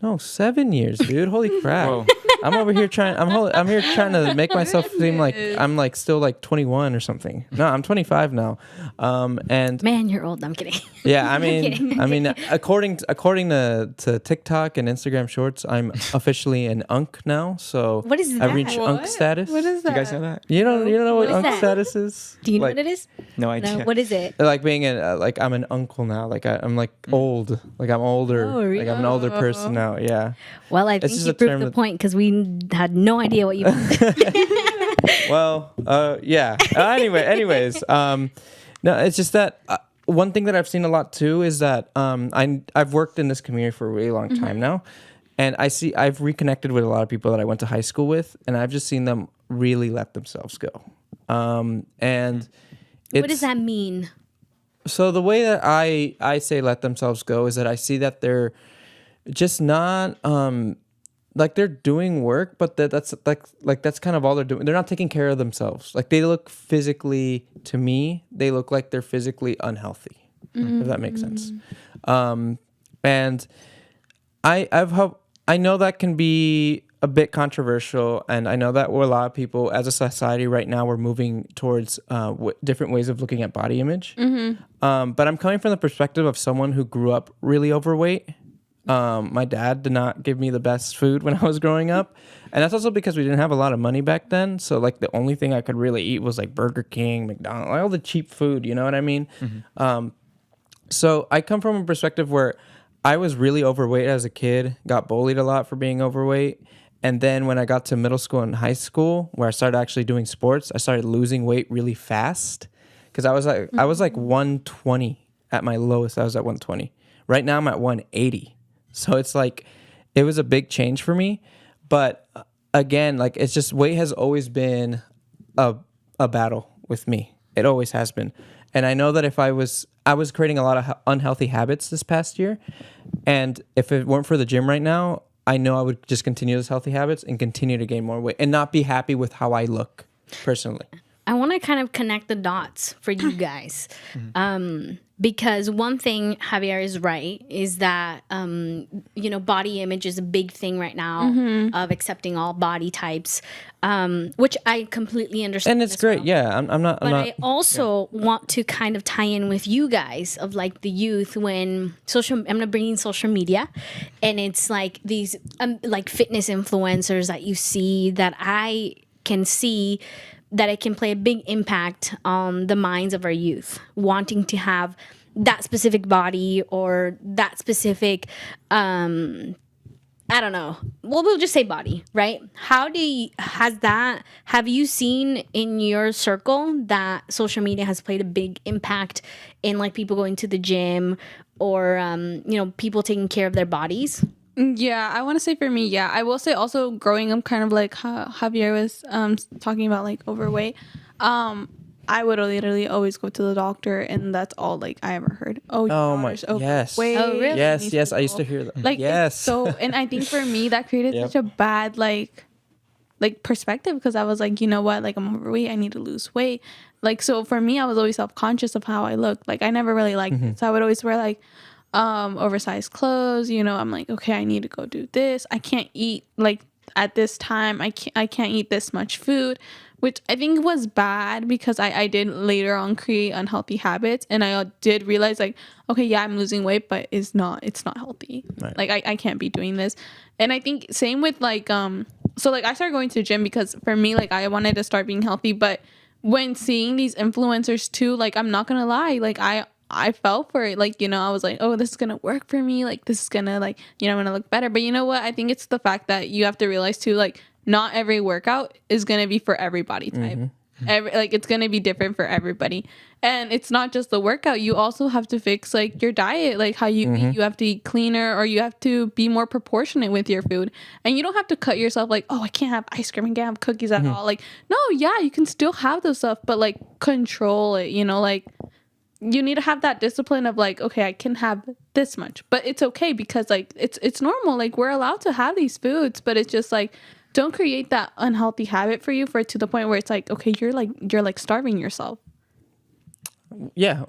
No, 7 years, dude. Holy crap. Whoa. I'm over here trying to make myself seem like I'm like still like 21 or something. No, I'm 25 now. And man, you're old. I'm kidding. Yeah, I mean, according to TikTok and Instagram Shorts, I'm officially an UNC now. So what is that? I reached UNC status. What is that? Do you guys know that? You don't know what UNC status is? Do you know what it is? No idea. No, what is it? Like being like I'm an uncle now. Like I'm like old. Like I'm older. Oh, really? Like I'm an older person now. Yeah. Well, I think you proved the point, because we had no idea what you meant. Well, yeah. Anyways, no, it's just that one thing that I've seen a lot too is that I've worked in this community for a really long time now, and I've reconnected with a lot of people that I went to high school with, and I've just seen them really let themselves go. And what does that mean? So the way that I say let themselves go is that I see that they're just not like they're doing work, but that's kind of all they're doing. They're not taking care of themselves. Like they look physically, to me, they look like they're physically unhealthy, if that makes sense. And I know that can be a bit controversial, and I know that a lot of people as a society right now, we're moving towards different ways of looking at body image. But I'm coming from the perspective of someone who grew up really overweight. My dad did not give me the best food when I was growing up. And that's also because we didn't have a lot of money back then. So like the only thing I could really eat was like Burger King, McDonald's, all the cheap food, you know what I mean? So I come from a perspective where I was really overweight as a kid, got bullied a lot for being overweight. And then when I got to middle school and high school, where I started actually doing sports, I started losing weight really fast. Because I was like 120 at my lowest. I was at 120. Right now I'm at 180. So it's like it was a big change for me. But again, like it's just weight has always been a battle with me. It always has been. And I know that if I was creating a lot of unhealthy habits this past year, and if it weren't for the gym right now, I know I would just continue those healthy habits and continue to gain more weight and not be happy with how I look personally. I want to kind of connect the dots for you guys. Because one thing Javier is right is that, body image is a big thing right now of accepting all body types, which I completely understand. And it's great. Well. Yeah, I'm not. I also want to kind of tie in with you guys of like the youth when I'm going to bring in social media, and it's like these like fitness influencers that you see that I can see that it can play a big impact on the minds of our youth, wanting to have that specific body or that specific, I don't know. Well, we'll just say body, right? Have you seen in your circle that social media has played a big impact in like people going to the gym or, people taking care of their bodies? Yeah, I want to say for me, yeah. I will say also growing up kind of like how Javier was talking about like overweight. I would literally always go to the doctor and that's all like I ever heard. Oh my, yes. Overweight. Oh, really? Yes, I used to hear that. Like, yes. So, and I think for me that created such a bad like perspective because I was like, you know what? Like I'm overweight. I need to lose weight. Like, so for me, I was always self-conscious of how I looked. Like I never really liked it. So I would always wear like oversized clothes, I'm like, okay, I need to go do this. I can't eat like at this time. I can't eat this much food, which I think was bad because I did later on create unhealthy habits, and I did realize like, okay, yeah, I'm losing weight, but it's not healthy. Right. Like I can't be doing this. And I think same with like so like I started going to the gym because for me like I wanted to start being healthy, but when seeing these influencers too, like I'm not gonna lie, like I fell for it. Like, I was like, oh, this is going to work for me. Like, this is going to, like, I'm going to look better. But you know what? I think it's the fact that you have to realize, too, like, not every workout is going to be for every body type. It's going to be different for everybody. And it's not just the workout. You also have to fix, like, your diet, like, how you eat. You have to eat cleaner, or you have to be more proportionate with your food. And you don't have to cut yourself, like, oh, I can't have ice cream. I can't have cookies at all. Like, no, yeah, you can still have those stuff, but, like, control it, like... You need to have that discipline of like, okay, I can have this much, but it's okay because like it's normal. Like we're allowed to have these foods, but it's just like, don't create that unhealthy habit for you to the point where it's like, okay, you're like starving yourself. Yeah.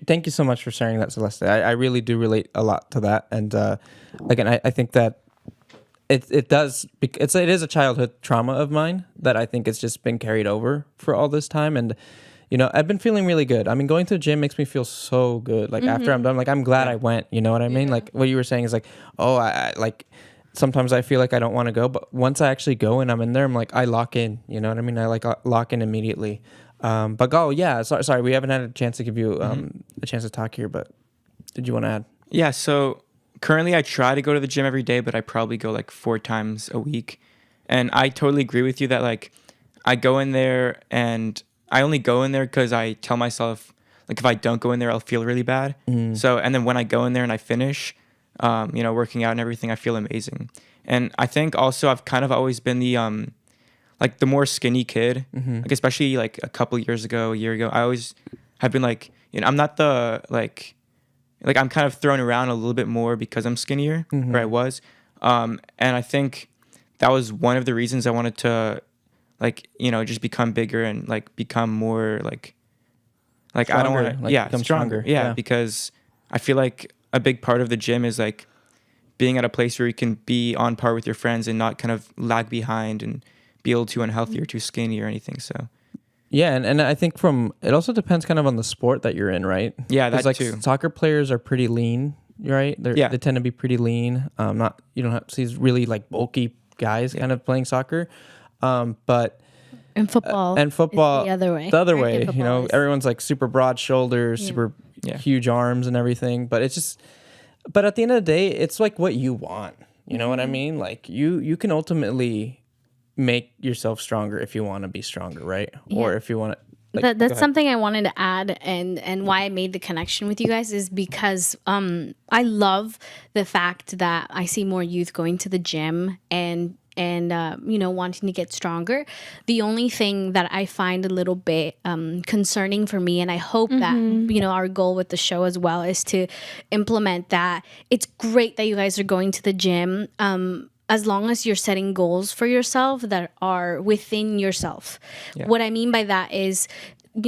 Thank you so much for sharing that, Celeste. I really do relate a lot to that. And again, I think that it is a childhood trauma of mine that I think it's just been carried over for all this time. And I've been feeling really good. I mean, going to the gym makes me feel so good. Like after I'm done, like I'm glad I went. You know what I mean? Like what you were saying is like, oh, I like sometimes I feel like I don't want to go, but once I actually go and I'm in there, I'm like I lock in. You know what I mean? I like lock in immediately. But go, yeah. Sorry, we haven't had a chance to give you a chance to talk here. But did you want to add? Yeah. So currently, I try to go to the gym every day, but I probably go like 4 times a week. And I totally agree with you that like I go in there and I only go in there because I tell myself, like, if I don't go in there, I'll feel really bad. So, and then when I go in there and I finish, working out and everything, I feel amazing. And I think also I've kind of always been the, like, the more skinny kid, like, especially, like, a year ago, I always have been, like, I'm not the, like I'm kind of thrown around a little bit more because I'm skinnier, where I was. And I think that was one of the reasons I wanted to, like, just become bigger and like become more like stronger, I don't want to, become stronger. Yeah, because I feel like a big part of the gym is like being at a place where you can be on par with your friends and not kind of lag behind and be able too unhealthy or too skinny or anything. So yeah, and I think it also depends kind of on the sport that you're in, right? Yeah, that's like too. Soccer players are pretty lean right? They tend to be pretty lean. Not you don't have to see these really like bulky guys kind of playing soccer, but And football. and football is the other way. The other American way, football is- everyone's like super broad shoulders, super huge arms and everything. But it's just, but at the end of the day, it's like what you want. You know what I mean? Like you can ultimately make yourself stronger if you want to be stronger, right? Or if you want to. Like, that's something I wanted to add, and why I made the connection with you guys is because I love the fact that I see more youth going to the gym and wanting to get stronger. The only thing that I find a little bit concerning for me, and I hope that our goal with the show as well is to implement that. It's great that you guys are going to the gym. As long as you're setting goals for yourself that are within yourself. Yeah. What I mean by that is,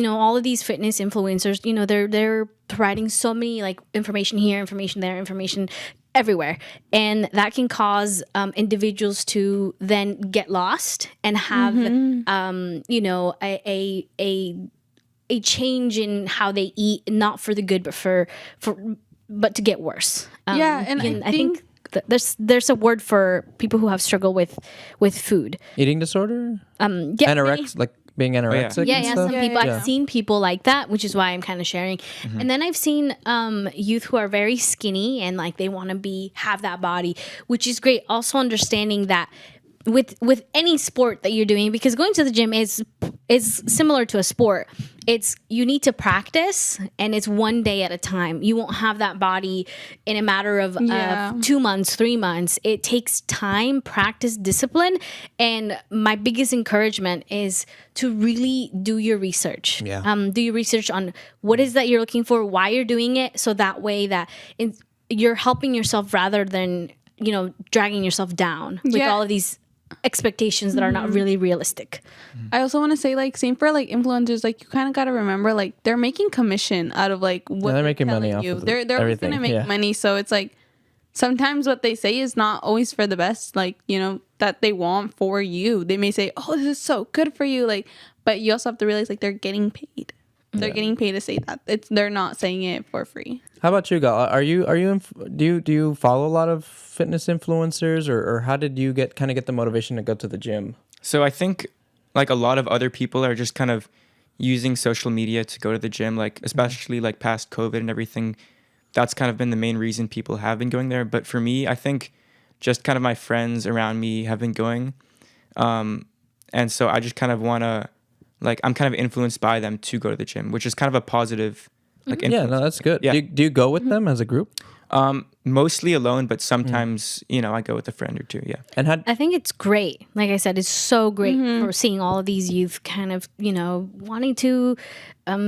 all of these fitness influencers, they're providing so many like information here, information there, information everywhere. And that can cause individuals to then get lost and have, a change in how they eat, not for the good, but to get worse. I think there's a word for people who have struggled with food. Eating disorder? Anorexia, like being anorexic. Some people. I've seen people like that, which is why I'm kind of sharing. And then I've seen youth who are very skinny and like they want to have that body, which is great. Also understanding that with any sport that you're doing, because going to the gym is similar to a sport. You need to practice, and it's one day at a time. You won't have that body in a matter of 2 months, 3 months. It takes time, practice, discipline. And my biggest encouragement is to really do your research. Do your research on what is that you're looking for, why you're doing it, so that way that you're helping yourself rather than dragging yourself down with all of these expectations that are not really realistic. I also want to say, like, same for like influencers, like you kind of got to remember, like, they're making commission out of like what they're making money off of they're everything. Gonna make money, so it's like sometimes what they say is not always for the best, like, that they want for you. They may say, oh, this is so good for you, like, but you also have to realize, like, they're getting paid. They're getting paid to say that. They're not saying it for free. How about you, Gal? Do you follow a lot of fitness influencers, or how did you get the motivation to go to the gym? So I think like a lot of other people are just kind of using social media to go to the gym, like especially like past COVID and everything. That's kind of been the main reason people have been going there. But for me, I think just kind of my friends around me have been going, and so I just kind of want to. Like, I'm kind of influenced by them to go to the gym, which is kind of a positive, like, influence. Yeah, no, that's good. Yeah. Do you go with them as a group? Mostly alone, but sometimes, I go with a friend or two, And I think it's great. Like I said, it's so great for seeing all of these youth kind of, wanting to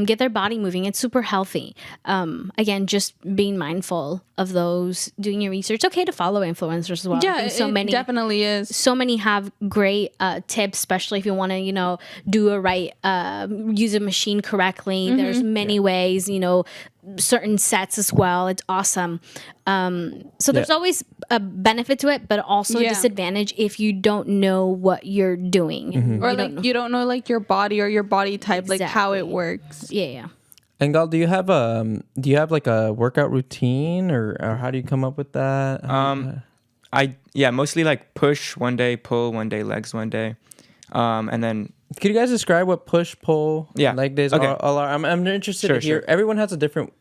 get their body moving. It's super healthy. Again, just being mindful of those, doing your research. It's okay to follow influencers as well. Yeah, it definitely is. So many have great tips, especially if you want to, do a right, use a machine correctly. There's many ways, certain sets as well. It's awesome. So there's always a benefit to it, but also a disadvantage if you don't know what you're doing. Or you don't know like your body or your body type, like how it works. Yeah. And Gal, do you have like a workout routine, or how do you come up with that? Mostly like push one day, pull one day, legs one day. And then could you guys describe what push, pull, leg days are? I'm interested to hear. Sure. Everyone has a different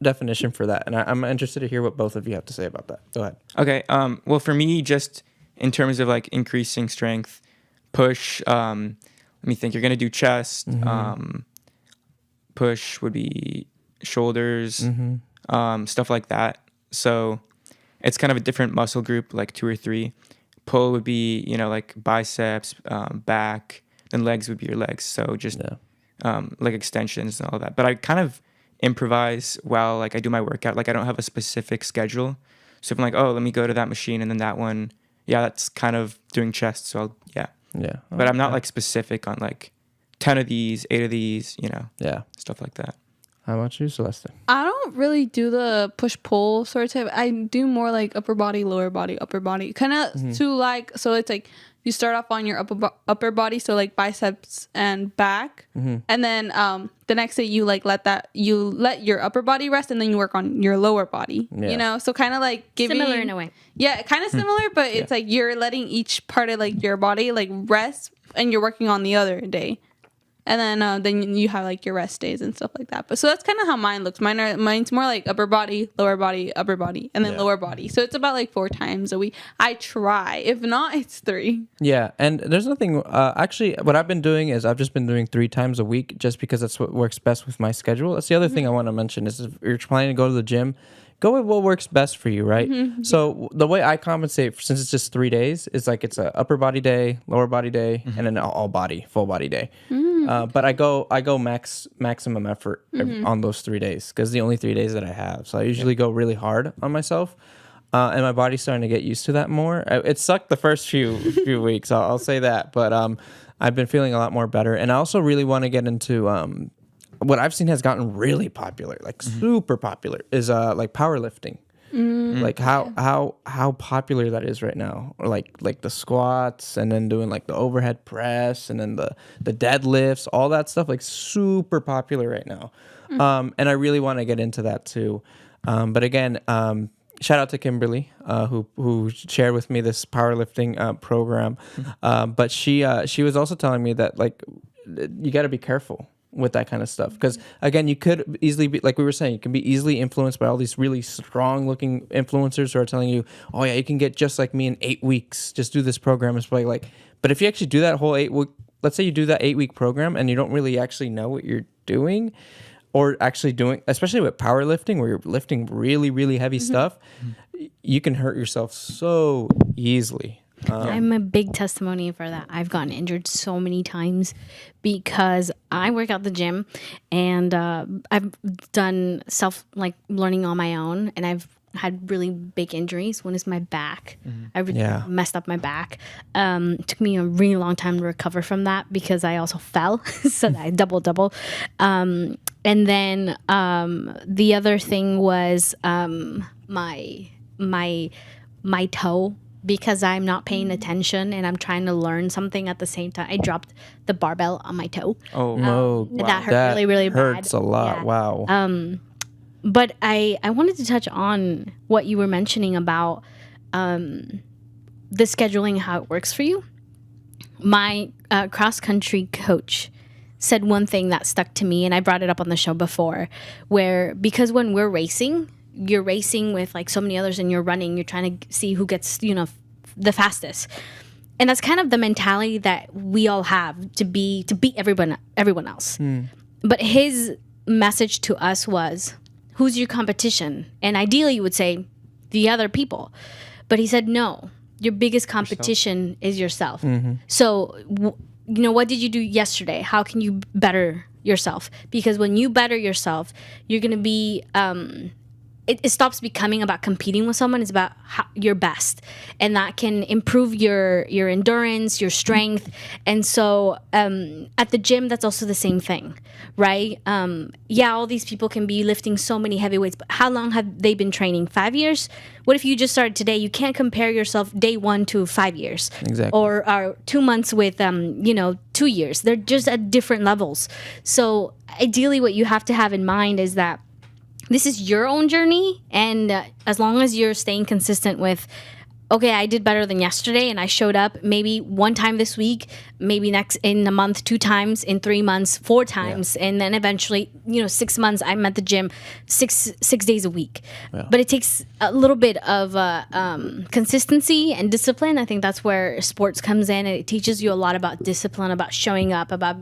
definition for that, and I'm interested to hear what both of you have to say about that. Go ahead. Okay. Well, for me, just in terms of like increasing strength, push. Let me think. You're gonna do chest. Push would be shoulders, stuff like that. So it's kind of a different muscle group, like 2 or 3. Pull would be, like biceps, back. Then legs would be your legs. So just like extensions and all that. But I kind of improvise while like I do my workout. Like I don't have a specific schedule. So if I'm like, oh, let me go to that machine and then that one, that's kind of doing chest. So but I'm not like specific on like 10 of these, 8 of these, stuff like that. How about you, Celeste? I don't really do the push-pull sort of type. I do more like upper body, lower body, upper body. Kind of to like, so it's like you start off on your upper body, so like biceps and back, and then the next day you like let your upper body rest, and then you work on your lower body. Yeah. You know, so kind of like giving Similar in a way. Yeah, kind of similar, but it's like you're letting each part of like your body like rest, and you're working on the other day. And then you have like your rest days and stuff like that. But so that's kind of how mine looks. Mine's more like upper body, upper body, and then lower body. So it's about like 4 times a week. I try. If not, it's 3. Yeah, and there's nothing. Actually, what I've been doing is I've just been doing 3 times a week, just because that's what works best with my schedule. That's the other thing I want to mention is if you're planning to go to the gym, go with what works best for you, right? So the way I compensate, since it's just 3 days, is like it's a upper body day, lower body day, and then all body, full body day. But I go maximum effort on those 3 days, because the only 3 days that I have. So I usually go really hard on myself, and my body's starting to get used to that more. It sucked the first few weeks, I'll say that, but I've been feeling a lot more better, and I also really want to get into what I've seen has gotten really popular, like super popular, is like powerlifting. Like how popular that is right now, or like the squats, and then doing like the overhead press, and then the deadlifts, all that stuff, like super popular right now. And I really want to get into that too. But again, shout out to Kimberly, who shared with me this powerlifting program. But she was also telling me that like you got to be careful with that kind of stuff, because again, you could easily be, like we were saying, you can be easily influenced by all these really strong looking influencers who are telling you, oh yeah, you can get just like me in 8 weeks, just do this program. It's like, but if you actually do that whole 8 week, let's say you do that 8 week program and you don't really actually know what you're doing, or actually doing, especially with powerlifting where you're lifting really, really heavy stuff, you can hurt yourself so easily. I'm a big testimony for that. I've gotten injured so many times because I work out the gym, and I've done learning on my own, and I've had really big injuries. One is my back. I really messed up my back. It took me a really long time to recover from that because I also fell, so I double. And then the other thing was my toe. Because I'm not paying attention and I'm trying to learn something at the same time, I dropped the barbell on my toe. Wow. That hurt really, really bad. Hurts a lot. Yeah. Wow. But I wanted to touch on what you were mentioning about the scheduling, how it works for you. My cross country coach said one thing that stuck to me, and I brought it up on the show before, because when we're racing, you're racing with like so many others, and you're running, you're trying to see who gets, the fastest. And that's kind of the mentality that we all have to beat everyone else. But his message to us was, who's your competition? And ideally you would say the other people. But he said, no, your biggest competition is yourself. So, what did you do yesterday? How can you better yourself? Because when you better yourself, you're going to be, it stops becoming about competing with someone. It's about your best, and that can improve your endurance, your strength. And so at the gym, that's also the same thing, right? All these people can be lifting so many heavy weights, but how long have they been training? 5 years? What if you just started today? You can't compare yourself day 1 to 5 years, exactly, or 2 months with 2 years. They're just at different levels. So ideally, what you have to have in mind is that this is your own journey, and as long as you're staying consistent with, okay, I did better than yesterday, and I showed up maybe 1 time this week, maybe next in a month 2 times, in 3 months 4 times, and then eventually 6 months I'm at the gym 6 days a week. But it takes a little bit of consistency and discipline. I think that's where sports comes in, and it teaches you a lot about discipline, about showing up, about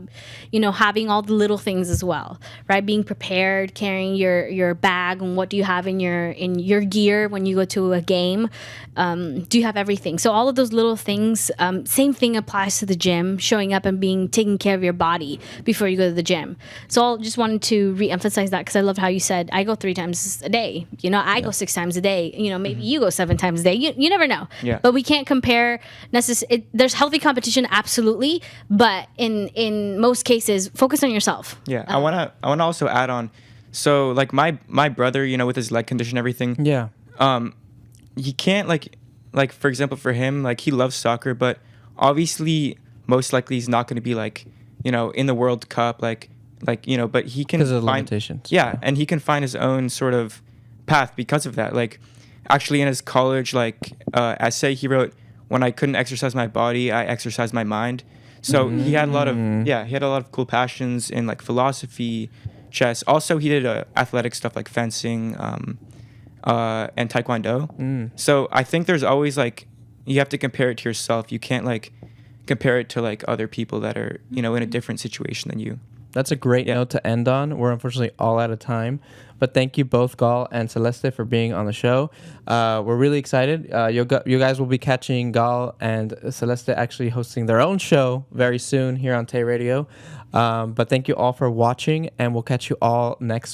having all the little things as well, right? Being prepared, carrying your bag, and what do you have in your gear when you go to a game. Do you have everything? So all of those little things, same thing applies to the gym, showing up and taking care of your body before you go to the gym. So I just wanted to re-emphasize that, because I loved how you said, I go 3 times a day. I go 6 times a day. Maybe you go 7 times a day. You never know. Yeah. But we can't compare necessarily. There's healthy competition, absolutely. But in most cases, focus on yourself. Yeah. I wanna also add on. So like my brother, with his leg condition, everything. Yeah. He can't like for example, for him, like he loves soccer, but obviously most likely he's not going to be like, in the World Cup, like, but he can Because of the find limitations. Yeah, and he can find his own sort of path because of that. Like, actually in his college essay, he wrote, "When I couldn't exercise my body, I exercised my mind." So he had a lot of cool passions in like philosophy, chess. Also, he did athletic stuff like fencing, and taekwondo. So I think there's always like, you have to compare it to yourself. You can't like compare it to like other people that are, in a different situation than you. That's a great note to end on. We're unfortunately all out of time. But thank you both, Gal and Celeste, for being on the show. We're really excited. You guys will be catching Gal and Celeste actually hosting their own show very soon here on TAY Radio. But thank you all for watching, and we'll catch you all next